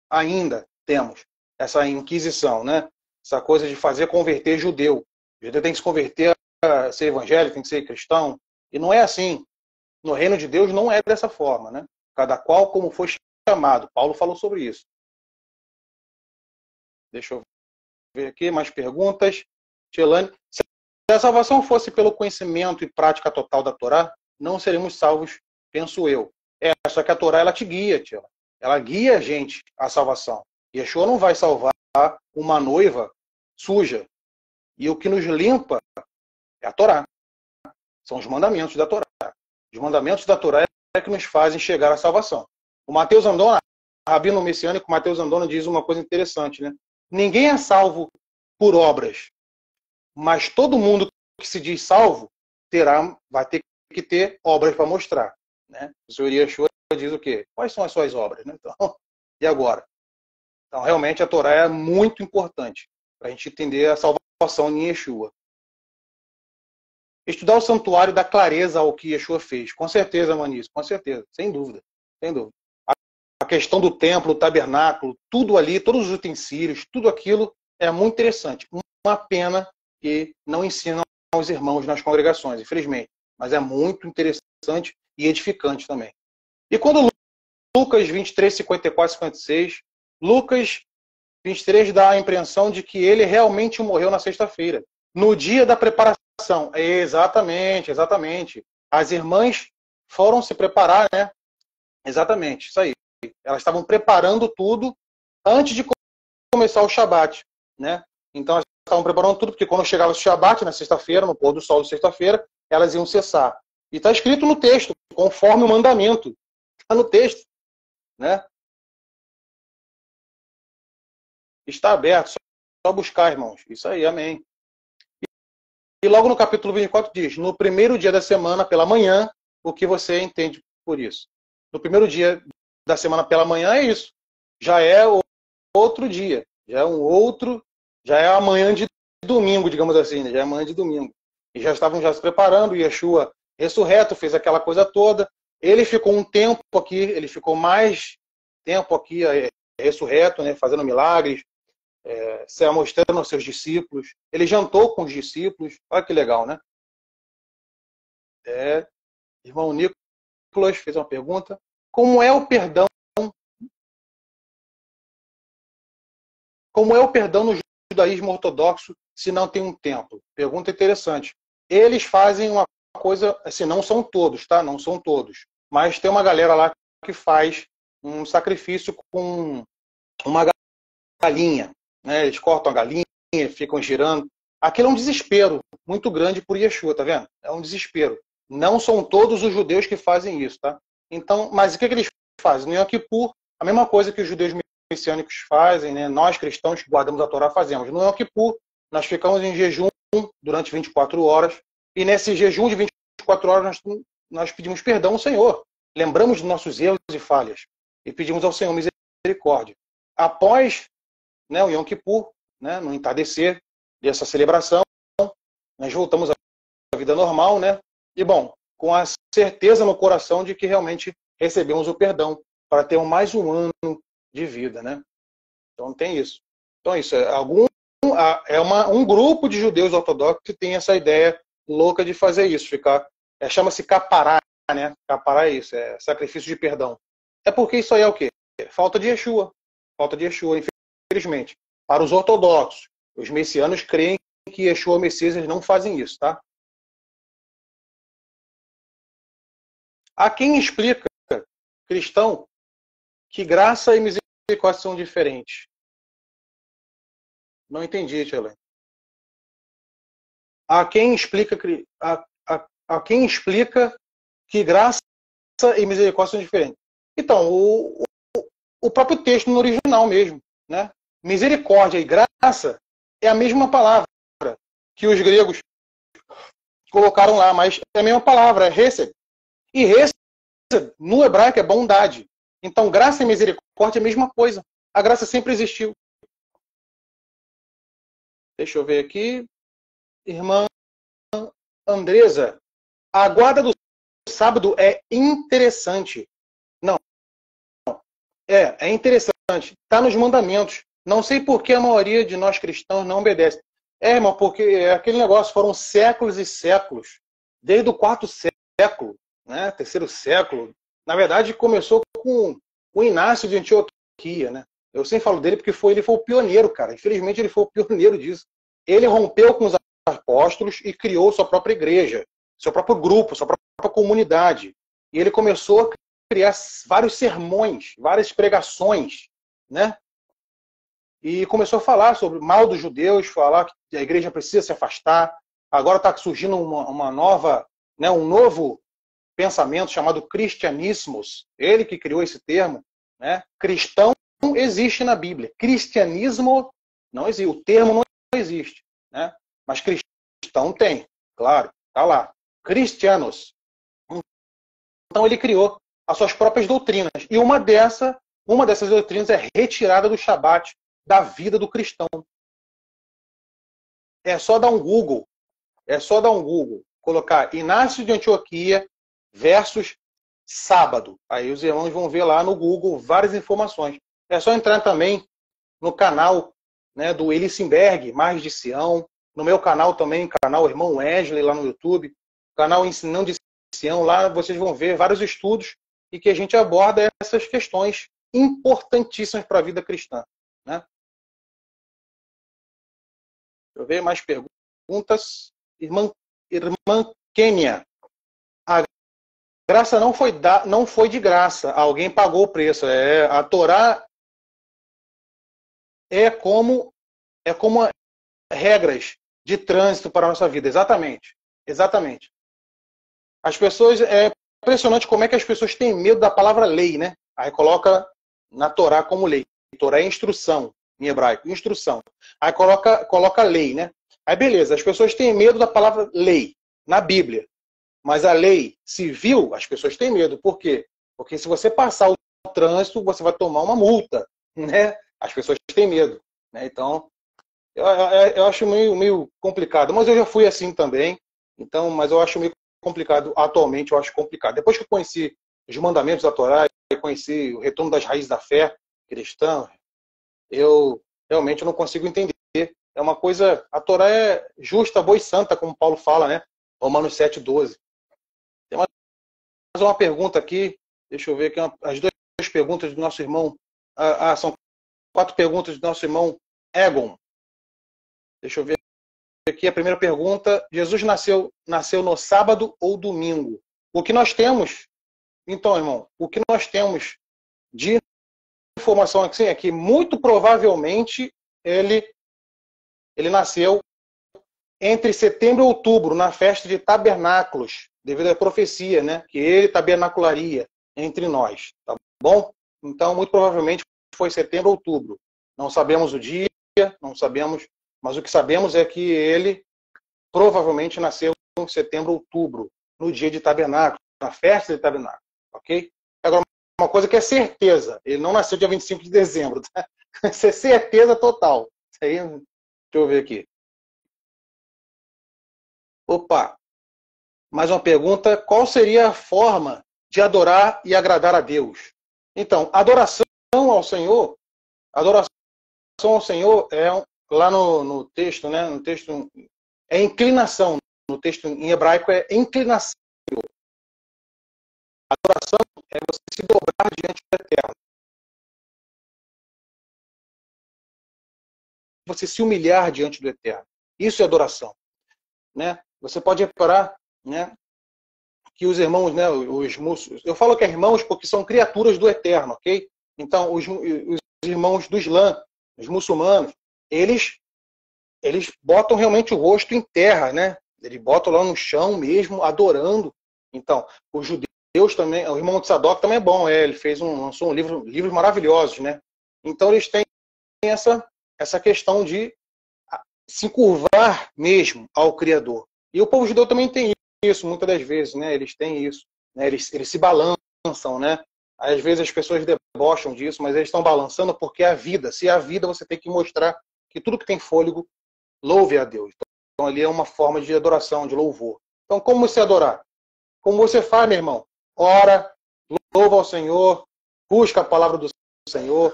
S1: Ainda temos essa Inquisição, né? Essa coisa de fazer converter judeu. O judeu tem que se converter a ser evangélico, tem que ser cristão. E não é assim. No reino de Deus não é dessa forma, né? Cada qual como foi chamado. Paulo falou sobre isso. Deixa eu ver aqui mais perguntas. Tielane, se a salvação fosse pelo conhecimento e prática total da Torá, não seremos salvos, penso eu. Só que a Torá, ela te guia, tia. Ela guia a gente à salvação. Yeshua não vai salvar uma noiva suja. E o que nos limpa é a Torá. São os mandamentos da Torá. Os mandamentos da Torá é que nos fazem chegar à salvação. O Mateus Andona, rabino messiânico Mateus Andona, diz uma coisa interessante, né? Ninguém é salvo por obras, mas todo mundo que se diz salvo vai ter que ter obras para mostrar, né? O Senhor Yeshua diz o quê? Quais são as suas obras, né? Então, e agora? Então, realmente, a Torá é muito importante para a gente entender a salvação em Yeshua. Estudar o santuário dá clareza ao que Yeshua fez. Com certeza, Manis, com certeza, sem dúvida. Sem dúvida. A questão do templo, o tabernáculo, tudo ali, todos os utensílios, tudo aquilo é muito interessante. Uma pena que não ensinam aos irmãos nas congregações, infelizmente. Mas é muito interessante e edificante também. E quando Lucas 23, 54, 56, Lucas 23 dá a impressão de que ele realmente morreu na sexta-feira, no dia da preparação. Exatamente. As irmãs foram se preparar, né? Exatamente, isso aí. Elas estavam preparando tudo antes de começar o Shabat, né? Então elas estavam preparando tudo, porque quando chegava o Shabat, na sexta-feira, no pôr do sol de sexta-feira, elas iam cessar. E está escrito no texto, conforme o mandamento. Está no texto, né? Está aberto, só buscar, irmãos. Isso aí, amém. E logo no capítulo 24 diz, no primeiro dia da semana, pela manhã, o que você entende por isso? No primeiro dia da semana pela manhã é isso. Já é outro dia. Já é amanhã de domingo, digamos assim, né? Já é amanhã de domingo. E já estavam já se preparando, Yeshua ressurreto, fez aquela coisa toda. Ele ficou um tempo aqui, ele ficou mais tempo aqui ressurreto, né, fazendo milagres, se mostrando aos seus discípulos. Ele jantou com os discípulos. Olha que legal, né? Irmão Nicolas fez uma pergunta. Como é o perdão? Como é o perdão no judaísmo ortodoxo se não tem um templo? Pergunta interessante. Eles fazem uma coisa, assim, não são todos, tá? Não são todos. Mas tem uma galera lá que faz um sacrifício com uma galinha, né? Eles cortam a galinha, ficam girando. Aquilo é um desespero muito grande por Yeshua, tá vendo? É um desespero. Não são todos os judeus que fazem isso, tá? Então, mas o que eles fazem? No Yom Kippur, a mesma coisa que os judeus messiânicos fazem, né? Nós cristãos que guardamos a Torá fazemos. No Yom Kippur, nós ficamos em jejum durante 24 horas, e nesse jejum de 24 horas nós pedimos perdão ao Senhor. Lembramos de nossos erros e falhas, e pedimos ao Senhor misericórdia. Após, né, o Yom Kippur, né, no entardecer dessa celebração, nós voltamos à vida normal, né? E, bom, com a certeza no coração de que realmente recebemos o perdão para ter mais um ano de vida, né? Então tem isso. Então isso um grupo de judeus ortodoxos que tem essa ideia louca de fazer isso, chama-se capará, né? Capará é isso, é sacrifício de perdão. É porque isso aí é o quê? Falta de Yeshua, infelizmente. Para os ortodoxos, os messianos creem que Yeshua é o Messias, eles não fazem isso, tá? Há quem explica, cristão, que graça e misericórdia são diferentes. Não entendi, Tchela. Há quem explica que graça e misericórdia são diferentes. Então, o próprio texto no original mesmo, né? Misericórdia e graça é a mesma palavra que os gregos colocaram lá, mas é a mesma palavra, é hesed. E hesed, no hebraico, é bondade. Então, graça e misericórdia é a mesma coisa. A graça sempre existiu. Deixa eu ver aqui. Irmã Andresa, a guarda do sábado é interessante. Não. É interessante. Está nos mandamentos. Não sei por que a maioria de nós cristãos não obedece. Irmão, porque aquele negócio foram séculos e séculos. Desde o quarto século, né, terceiro século. Na verdade, começou com o Inácio de Antioquia, né? Eu sempre falo dele porque ele foi o pioneiro, cara. Infelizmente, ele foi o pioneiro disso. Ele rompeu com os apóstolos e criou sua própria igreja, seu próprio grupo, sua própria comunidade. E ele começou a criar vários sermões, várias pregações, né? E começou a falar sobre o mal dos judeus, falar que a igreja precisa se afastar. Agora está surgindo uma nova, né, um novo pensamento chamado cristianismos. Ele que criou esse termo, né? Cristão existe na Bíblia. Cristianismo não existe. O termo não existe, né? Mas cristão tem, claro, está lá. Cristianos. Então ele criou as suas próprias doutrinas. E uma dessas doutrinas é retirada do Shabat da vida do cristão. É só dar um Google. Colocar Inácio de Antioquia versus sábado. Aí os irmãos vão ver lá no Google várias informações. É só entrar também no canal, né, do Elissenberg, Mais de Sião. No meu canal também, canal Irmão Wesley, lá no YouTube. Canal Ensinando de Sião. Lá vocês vão ver vários estudos e que a gente aborda essas questões importantíssimas para a vida cristã, né? Deixa eu ver mais perguntas. Irmã Kênia. A graça não foi de graça. Alguém pagou o preço. A Torá é como regras de trânsito para a nossa vida. Exatamente. As pessoas, é impressionante como é que as pessoas têm medo da palavra lei, né? Aí coloca na Torá como lei. Torá é instrução, em hebraico, instrução. Aí coloca lei, né? Aí beleza, as pessoas têm medo da palavra lei na Bíblia. Mas a lei civil, as pessoas têm medo. Por quê? Porque se você passar o trânsito, você vai tomar uma multa, né? As pessoas têm medo, né? Então, eu acho meio complicado. Mas eu já fui assim também. Então, mas eu acho meio complicado. Atualmente, eu acho complicado. Depois que eu conheci os mandamentos da Torá, eu conheci o retorno das raízes da fé cristã, eu realmente não consigo entender. É uma coisa... A Torá é justa, boa e santa, como Paulo fala, né? Romanos 7,12. Tem mais uma pergunta aqui. Deixa eu ver aqui. As duas perguntas do nosso irmão. São 4 perguntas do nosso irmão Egon. Deixa eu ver aqui a primeira pergunta. Jesus nasceu no sábado ou domingo? O que nós temos, então, irmão, o que nós temos de informação aqui é que muito provavelmente ele nasceu entre setembro e outubro, na festa de tabernáculos, devido à profecia, né? Que ele tabernacularia entre nós, tá bom? Então, muito provavelmente foi setembro ou outubro. Não sabemos o dia, não sabemos, mas o que sabemos é que ele provavelmente nasceu em setembro ou outubro, no dia de tabernáculo, na festa de tabernáculo, ok? Agora, uma coisa que é certeza, ele não nasceu dia 25 de dezembro, tá? Isso é certeza total. Isso aí, deixa eu ver aqui. Opa, mais uma pergunta. Qual seria a forma de adorar e agradar a Deus? Então, adoração ao Senhor é, lá no texto, né? No texto é inclinação. No texto em hebraico é inclinação. Adoração é você se dobrar diante do Eterno. Você se humilhar diante do Eterno. Isso é adoração, né? Você pode reparar, né, que os irmãos, né, os muçulmanos, eu falo que é irmãos porque são criaturas do Eterno, ok? Então, os irmãos do Islã, os muçulmanos, eles botam realmente o rosto em terra, né? Eles botam lá no chão mesmo, adorando. Então, os judeus também, o irmão de Sadoc também é bom, ele lançou livros maravilhosos, né? Então, eles têm essa questão de se curvar mesmo ao Criador. E o povo judeu também tem isso, muitas das vezes, né? Eles têm isso, né? Eles se balançam, né? Às vezes as pessoas debocham disso, mas eles estão balançando porque é a vida. Se é a vida, você tem que mostrar que tudo que tem fôlego louve a Deus. Então ali é uma forma de adoração, de louvor. Então como você adorar? Como você faz, meu irmão? Ora, louva ao Senhor, busca a palavra do Senhor,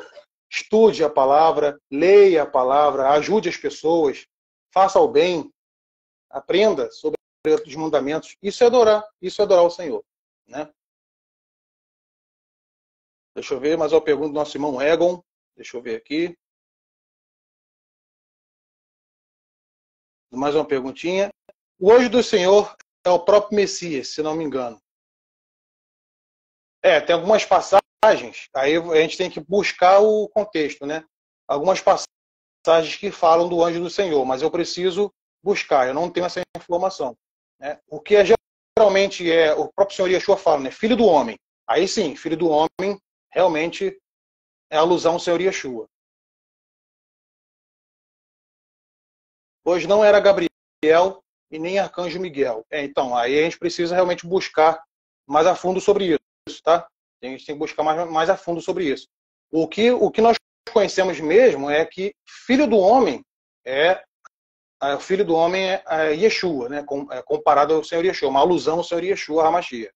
S1: estude a palavra, leia a palavra, ajude as pessoas, faça o bem, aprenda sobre os mandamentos. Isso é adorar o Senhor, né? Deixa eu ver mais uma pergunta do nosso irmão Egon. Deixa eu ver aqui. Mais uma perguntinha. O anjo do Senhor é o próprio Messias, se não me engano. Tem algumas passagens, aí a gente tem que buscar o contexto, né? Algumas passagens que falam do anjo do Senhor, mas eu preciso buscar, eu não tenho essa informação, né? O que geralmente o próprio Senhor Yeshua fala, né? Filho do homem. Aí sim, filho do homem, realmente é alusão ao Senhor Yeshua. Pois não era Gabriel e nem Arcanjo Miguel. Então, aí a gente precisa realmente buscar mais a fundo sobre isso, tá? A gente tem que buscar mais a fundo sobre isso. O que nós conhecemos mesmo é que filho do homem o filho do homem é Yeshua, né? Comparado ao Senhor Yeshua, uma alusão ao Senhor Yeshua HaMashiach.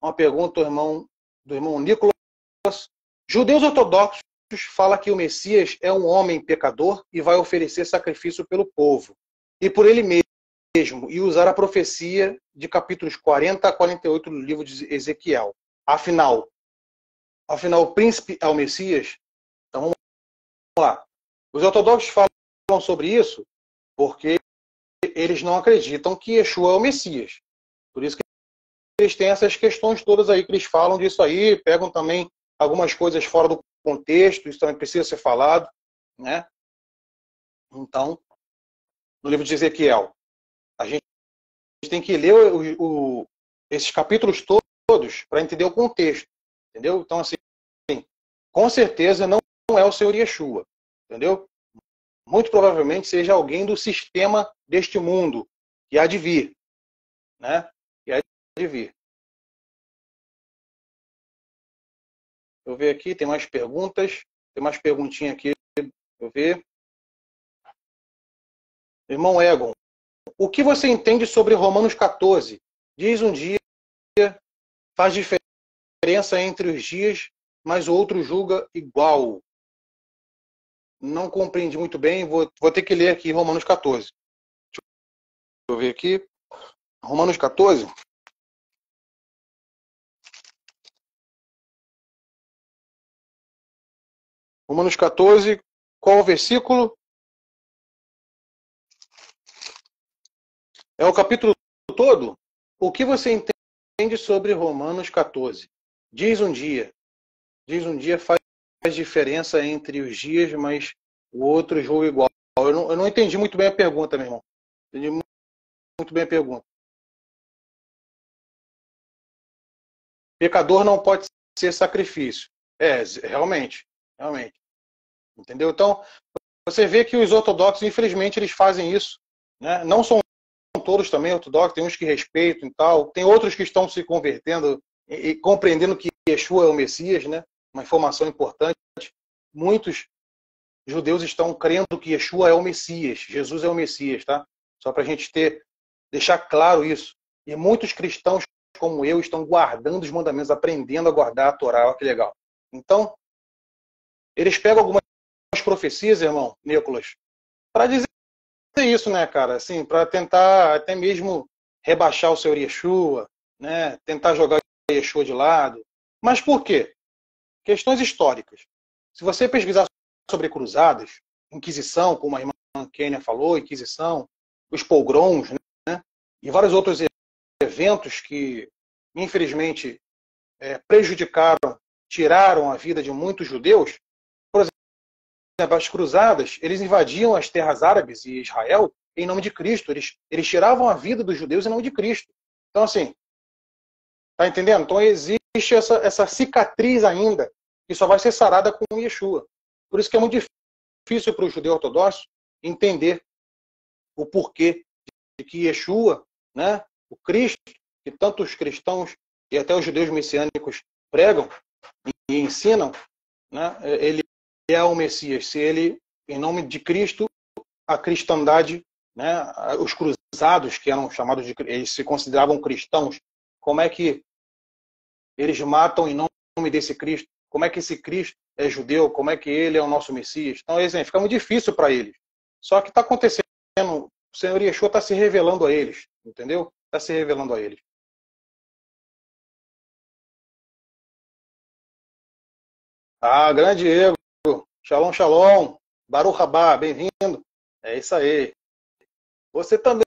S1: Uma pergunta do irmão Nicolas. Judeus ortodoxos falam que o Messias é um homem pecador e vai oferecer sacrifício pelo povo e por ele mesmo, e usar a profecia de capítulos 40 a 48 do livro de Ezequiel. Afinal, o príncipe é o Messias? Então vamos lá. Os ortodoxos falam sobre isso porque eles não acreditam que Yeshua é o Messias. Por isso que eles têm essas questões todas aí que eles falam disso aí, pegam também algumas coisas fora do contexto, isso também precisa ser falado, né? Então, no livro de Ezequiel, a gente tem que ler esses capítulos todos para entender o contexto, entendeu? Então, assim, com certeza não é o Senhor Yeshua, entendeu? muito provavelmente seja alguém do sistema deste mundo, que há de vir, né? Que há de vir. Deixa eu ver aqui, tem mais perguntas. Tem mais perguntinha aqui. Deixa eu ver. Irmão Egon, o que você entende sobre Romanos 14? Diz um dia, faz diferença entre os dias, mas o outro julga igual. Não compreendi muito bem, vou ter que ler aqui Romanos 14. Deixa eu ver aqui. Romanos 14. Romanos 14, qual o versículo? É o capítulo todo? O que você entende sobre Romanos 14? Diz um dia faz diferença entre os dias, mas o outro julga igual. Eu não entendi muito bem a pergunta, meu irmão. Entendi muito bem a pergunta. Pecador não pode ser sacrifício. Realmente. Entendeu? Então, você vê que os ortodoxos, infelizmente, eles fazem isso. Né? Não são todos também ortodoxos, tem uns que respeitam e tal, tem outros que estão se convertendo e compreendendo que Yeshua é o Messias, né? Uma informação importante. Muitos judeus estão crendo que Yeshua é o Messias, Jesus é o Messias, tá? Só para a gente deixar claro isso. E muitos cristãos, como eu, estão guardando os mandamentos, aprendendo a guardar a Torá. Olha que legal. Então, eles pegam algumas profecias, irmão Nicolas, para dizer isso, né, cara? Assim, para tentar até mesmo rebaixar o Senhor Yeshua, né? Tentar jogar o Yeshua de lado. Mas por quê? Questões históricas. Se você pesquisar sobre cruzadas, Inquisição, como a irmã Kênia falou, Inquisição, os pogroms, né? E vários outros eventos que, infelizmente, prejudicaram, tiraram a vida de muitos judeus. Por exemplo, as cruzadas, eles invadiam as terras árabes e Israel em nome de Cristo. Eles tiravam a vida dos judeus em nome de Cristo. Então, assim, tá entendendo? Então, existe essa cicatriz ainda, que só vai ser sarada com Yeshua. Por isso que é muito difícil para o judeu ortodoxo entender o porquê de que Yeshua, né, o Cristo, que tantos cristãos e até os judeus messiânicos pregam e ensinam, né, ele é o Messias. Se ele, em nome de Cristo, a cristandade, né, os cruzados, que eram chamados de, eles se consideravam cristãos, como é que eles matam em nome desse Cristo? Como é que esse Cristo é judeu? Como é que ele é o nosso Messias? Então, fica muito difícil para eles. Só que está acontecendo, o Senhor Yeshua está se revelando a eles, entendeu? Está se revelando a eles. Ah, grande Diego. Shalom, shalom. Baruch Rabá, bem-vindo. É isso aí. Você também,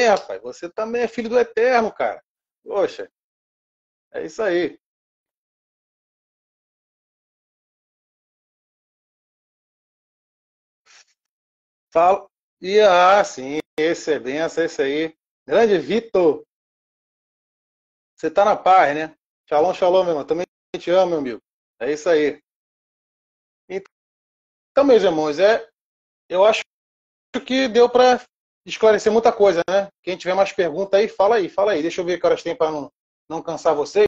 S1: rapaz. Você também é filho do Eterno, cara. Poxa, é isso aí. Fala. Sim, esse é benção, esse aí. Grande Vitor. Você tá na paz, né? Shalom, shalom, meu irmão. Também te amo, meu amigo. É isso aí. Então, meus irmãos, eu acho que deu para esclarecer muita coisa, né? Quem tiver mais pergunta aí, fala aí, fala aí. Deixa eu ver que horas tem para não cansar vocês.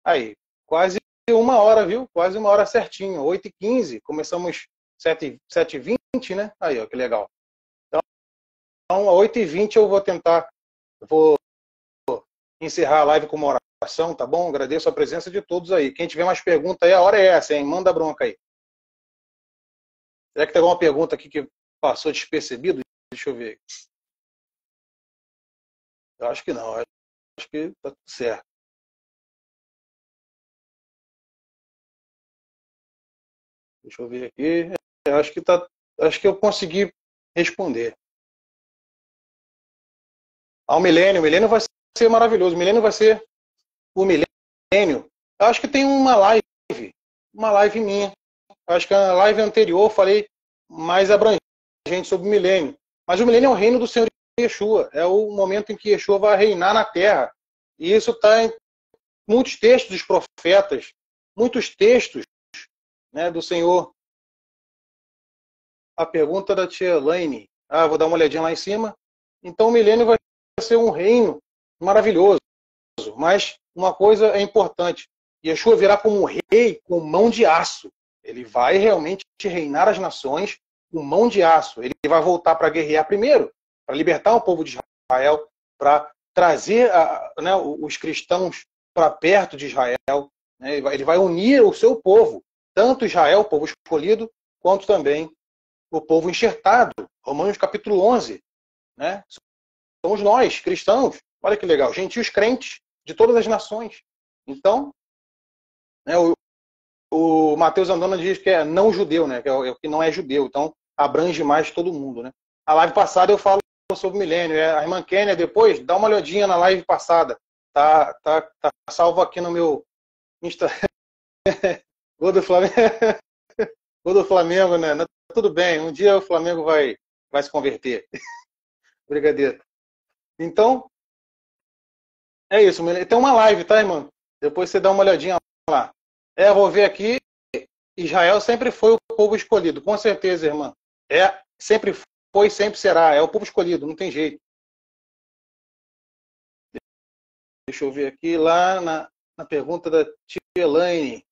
S1: Aí, quase 1 hora, viu? Quase 1 hora certinho. 8h15. Começamos 7h20, né? Aí, ó, que legal. Então, a 8h20 eu vou encerrar a live com uma oração, tá bom? Agradeço a presença de todos aí. Quem tiver mais pergunta aí, a hora é essa, hein? Manda bronca aí. Será que tem alguma pergunta aqui que passou despercebido? Deixa eu ver. Eu acho que não. Acho que tá tudo certo. Deixa eu ver aqui. Acho que eu consegui responder. O milênio vai ser maravilhoso. O milênio vai ser o milênio. Eu acho que tem uma live minha. Eu acho que na live anterior eu falei mais abrangente sobre o milênio. Mas o milênio é o reino do Senhor Yeshua. É o momento em que Yeshua vai reinar na terra. E isso está em muitos textos dos profetas, muitos textos, né, do Senhor a pergunta da tia Elaine. Vou dar uma olhadinha lá em cima. Então o milênio vai ser um reino maravilhoso. Mas uma coisa é importante. Yeshua virá como um rei com mão de aço. Ele vai realmente reinar as nações com mão de aço. Ele vai voltar para guerrear primeiro, para libertar o povo de Israel, para trazer os cristãos para perto de Israel. Né? Ele vai unir o seu povo, tanto Israel, o povo escolhido, quanto também o povo enxertado. Romanos capítulo 11. Né? Somos nós, cristãos. Olha que legal. Gentios crentes de todas as nações. Então, né, o Mateus Andona diz que é não judeu, né? Que é o que não é judeu. Então, abrange mais todo mundo, né? A live passada eu falo sobre o milênio. A irmã Kênia, depois, dá uma olhadinha na live passada. Tá salvo aqui no meu Insta. Gol do Flamengo. Gol do Flamengo, né? Tudo bem, um dia o Flamengo vai se converter. Brigadeiro. Então, é isso. Tem uma live, tá, irmão? Depois você dá uma olhadinha lá. Vou ver aqui. Israel sempre foi o povo escolhido. Com certeza, irmã. Sempre foi, sempre será. É o povo escolhido, não tem jeito. Deixa eu ver aqui, lá na pergunta da tia Elaine.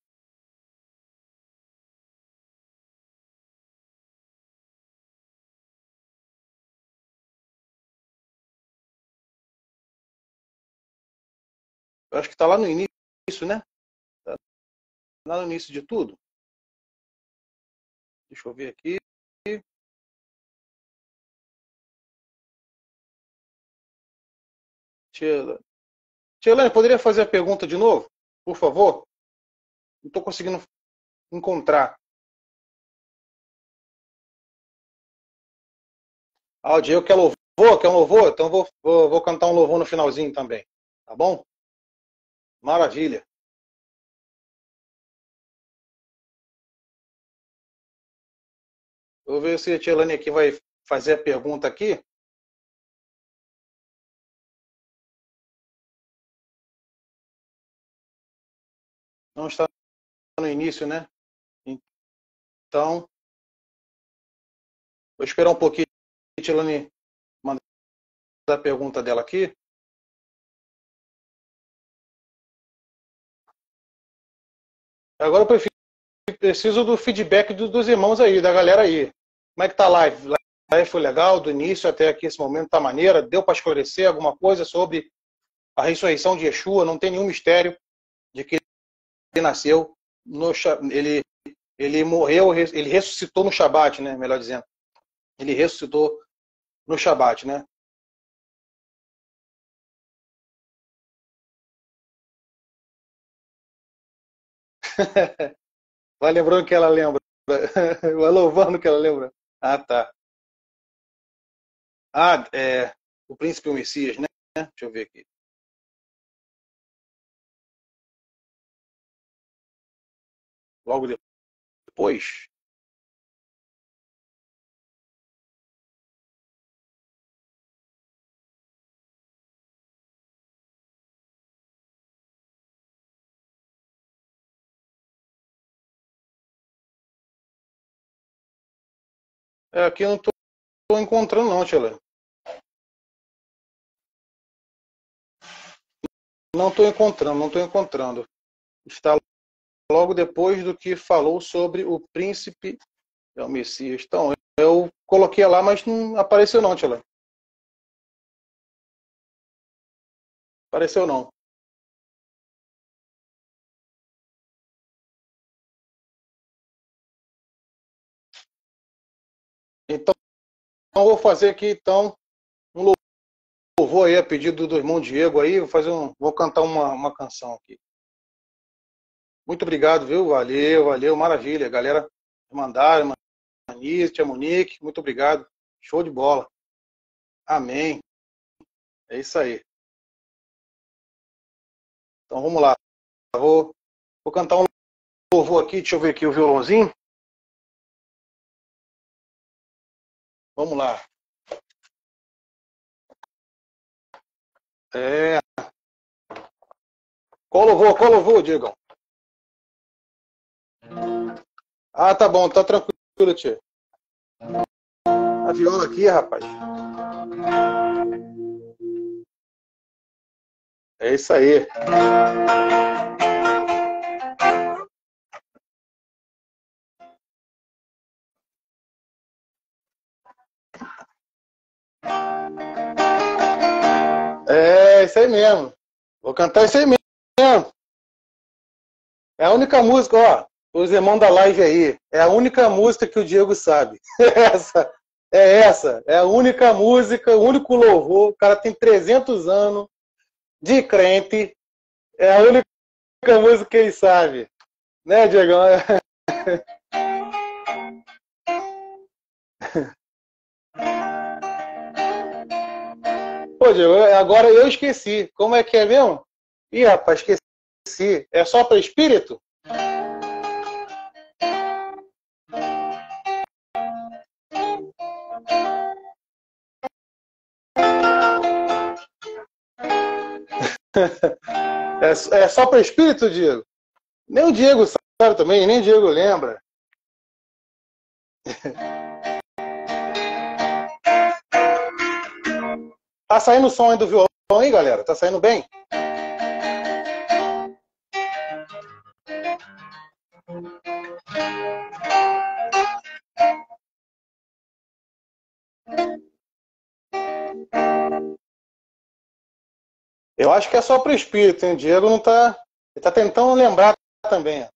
S1: Eu acho que está lá no início, né? Tá lá no início de tudo. Deixa eu ver aqui. Tia Elaine, poderia fazer a pergunta de novo? Por favor? Não estou conseguindo encontrar. O Diego quer louvor? Quer um louvor? Então vou cantar um louvor no finalzinho também. Tá bom? Maravilha. Vou ver se a tia Elaine aqui vai fazer a pergunta aqui. Não está no início, né? Então, vou esperar um pouquinho a tia Elaine mandar a pergunta dela aqui. Agora eu preciso do feedback dos irmãos aí, da galera aí. Como é que tá a live? A live foi legal, do início até aqui, esse momento tá maneira? Deu para esclarecer alguma coisa sobre a ressurreição de Yeshua? Não tem nenhum mistério de que ele nasceu, ele morreu, ele ressuscitou no Shabat, né? Melhor dizendo. Ele ressuscitou no Shabat, né? Vai lembrando que ela lembra. Vai louvando que ela lembra. Ah, tá. O Príncipe e o Messias, né? Deixa eu ver aqui. Logo depois. Aqui eu não estou encontrando, não, Tia. Não estou encontrando. Está logo depois do que falou sobre o príncipe e o Messias. Então, eu coloquei lá, mas não apareceu não, Tia. Apareceu não. Então, eu vou fazer aqui, então, um louvor aí a pedido do irmão Diego aí. Vou cantar uma canção aqui. Muito obrigado, viu? Valeu, maravilha. Galera, mandaram, Manice, Tia Monique, muito obrigado. Show de bola. Amém. É isso aí. Então vamos lá. Vou cantar um louvor aqui, deixa eu ver aqui o violãozinho. Vamos lá. Qual louvor, Diegão? Tá bom, tá tranquilo, tia. A viola aqui, rapaz. É isso aí. É isso aí mesmo. Vou cantar isso aí mesmo. É a única música, ó. Os irmãos da live aí. É a única música que o Diego sabe. Essa. É essa. É a única música, o único louvor. O cara tem 300 anos de crente. É a única música que ele sabe. Né, Diego? Pô, Diego, agora eu esqueci. Como é que é mesmo? Ih, rapaz, esqueci. É só para espírito? É só para espírito, Diego? Nem o Diego sabe também, nem o Diego lembra. Tá saindo o som aí do violão aí, galera? Tá saindo bem? Eu acho que é só para o espírito, hein? O Diego não tá. Ele tá tentando lembrar também.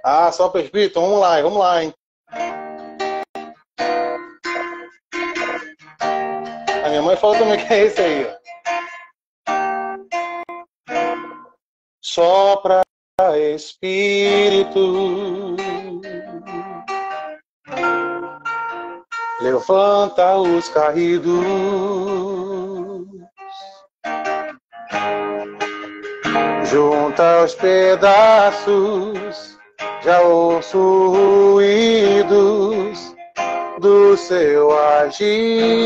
S1: Ah, só para o espírito? Vamos lá, hein? A minha mãe falou também que é esse aí, ó. Só para espírito. Levanta os caídos. Junta os pedaços, já ouço ruídos do seu agir.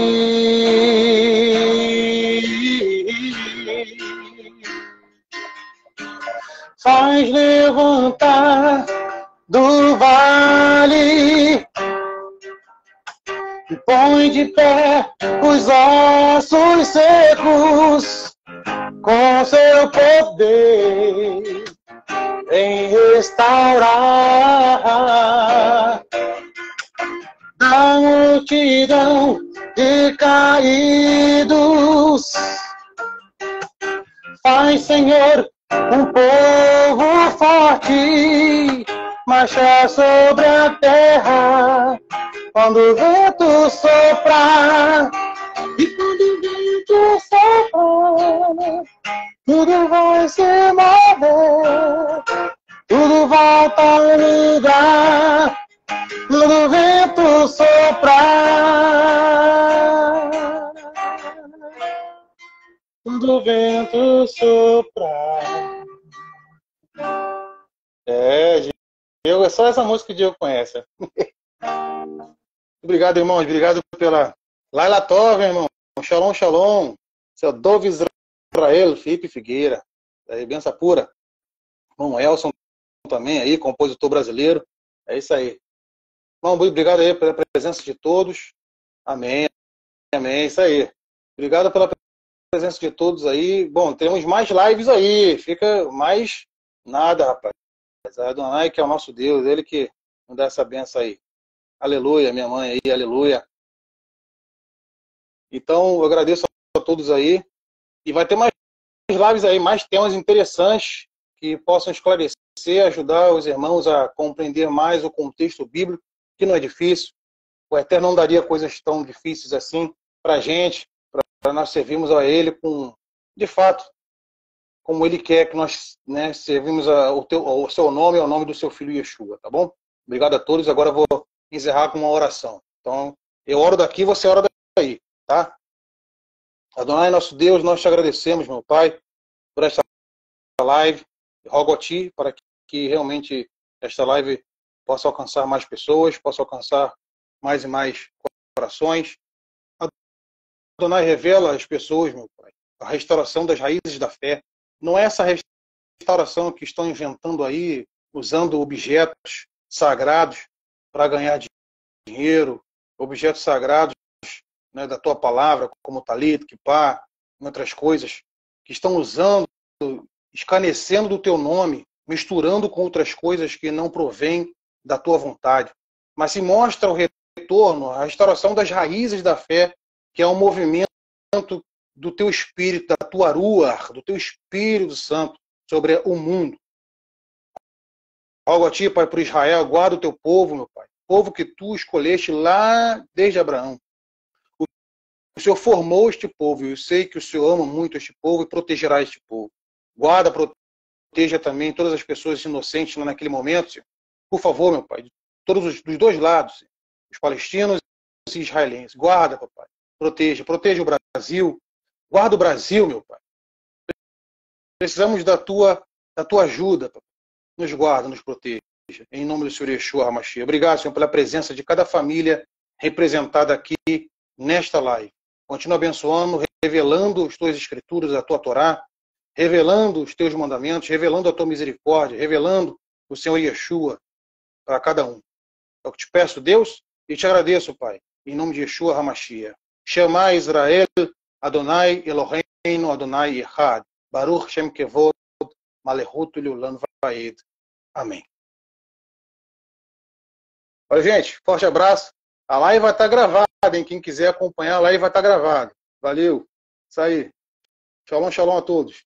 S1: Faz levantar do vale e põe de pé os ossos secos com seu poder em restaurar da multidão de caídos. Faz, Senhor, um povo forte marchar sobre a terra quando o vento soprar. E quando o vento soprar, tudo vai se mover, tudo volta ao lugar, quando o vento soprar, quando o vento soprar. Diego, é só essa música que o Diego conhece. Obrigado, irmãos, obrigado pela... Laila Tove, irmão. Shalom, shalom. Seu Dove Israel, Felipe Figueira. Benção pura. Irmão Elson também aí, compositor brasileiro. É isso aí. Irmão, obrigado aí pela presença de todos. Amém. Amém. Isso aí. Obrigado pela presença de todos aí. Bom, temos mais lives aí. Fica mais nada, rapaz. Adonai, que é o nosso Deus, ele que nos dá essa benção aí. Aleluia, minha mãe aí, aleluia. Então, eu agradeço a todos aí. E vai ter mais lives aí, mais temas interessantes que possam esclarecer, ajudar os irmãos a compreender mais o contexto bíblico, que não é difícil. O Eterno não daria coisas tão difíceis assim para a gente, para nós servirmos a Ele com, de fato, como Ele quer que nós, né, servimos o seu nome, ao nome do seu Filho Yeshua, tá bom? Obrigado a todos. Agora eu vou encerrar com uma oração. Então, eu oro daqui, você ora daí, tá? Adonai, nosso Deus, nós te agradecemos, meu Pai, por esta live. Rogo a Ti para que realmente esta live possa alcançar mais pessoas, possa alcançar mais e mais corações. Adonai, revela às pessoas, meu Pai, a restauração das raízes da fé. Não é essa restauração que estão inventando aí, usando objetos sagrados para ganhar dinheiro, objetos sagrados, né, da tua palavra, como talit, kipá, e outras coisas, que estão usando, escarnecendo do teu nome, misturando com outras coisas que não provêm da tua vontade. Mas se mostra o retorno, a restauração das raízes da fé, que é um movimento do teu espírito, da tua ruach, do teu Espírito Santo sobre o mundo. Rogo a ti, Pai, por Israel, guarda o teu povo, meu Pai, povo que tu escolheste lá desde Abraão. O Senhor formou este povo, e eu sei que o Senhor ama muito este povo e protegerá este povo. Guarda, proteja também todas as pessoas inocentes lá naquele momento, Senhor. Por favor, meu Pai, dos dois lados, Senhor, os palestinos e os israelenses. Guarda, papai. Proteja o Brasil. Guarda o Brasil, meu Pai. Precisamos da tua ajuda, papai. Nos guarda, nos proteja. Em nome do Senhor Yeshua HaMashiach. Obrigado, Senhor, pela presença de cada família representada aqui nesta live. Continua abençoando, revelando as tuas escrituras, a tua Torá, revelando os teus mandamentos, revelando a tua misericórdia, revelando o Senhor Yeshua para cada um. É o que te peço, Deus, e te agradeço, Pai, em nome de Yeshua HaMashiach. Shema Israel, Adonai Eloheinu, Adonai Echad, Baruch Shem Kevod, Malechut Leolam Vaed. Amém. Olha, gente, forte abraço. A live vai estar gravada, hein? Quem quiser acompanhar, a live vai estar gravada. Valeu. Isso aí. Shalom, shalom a todos.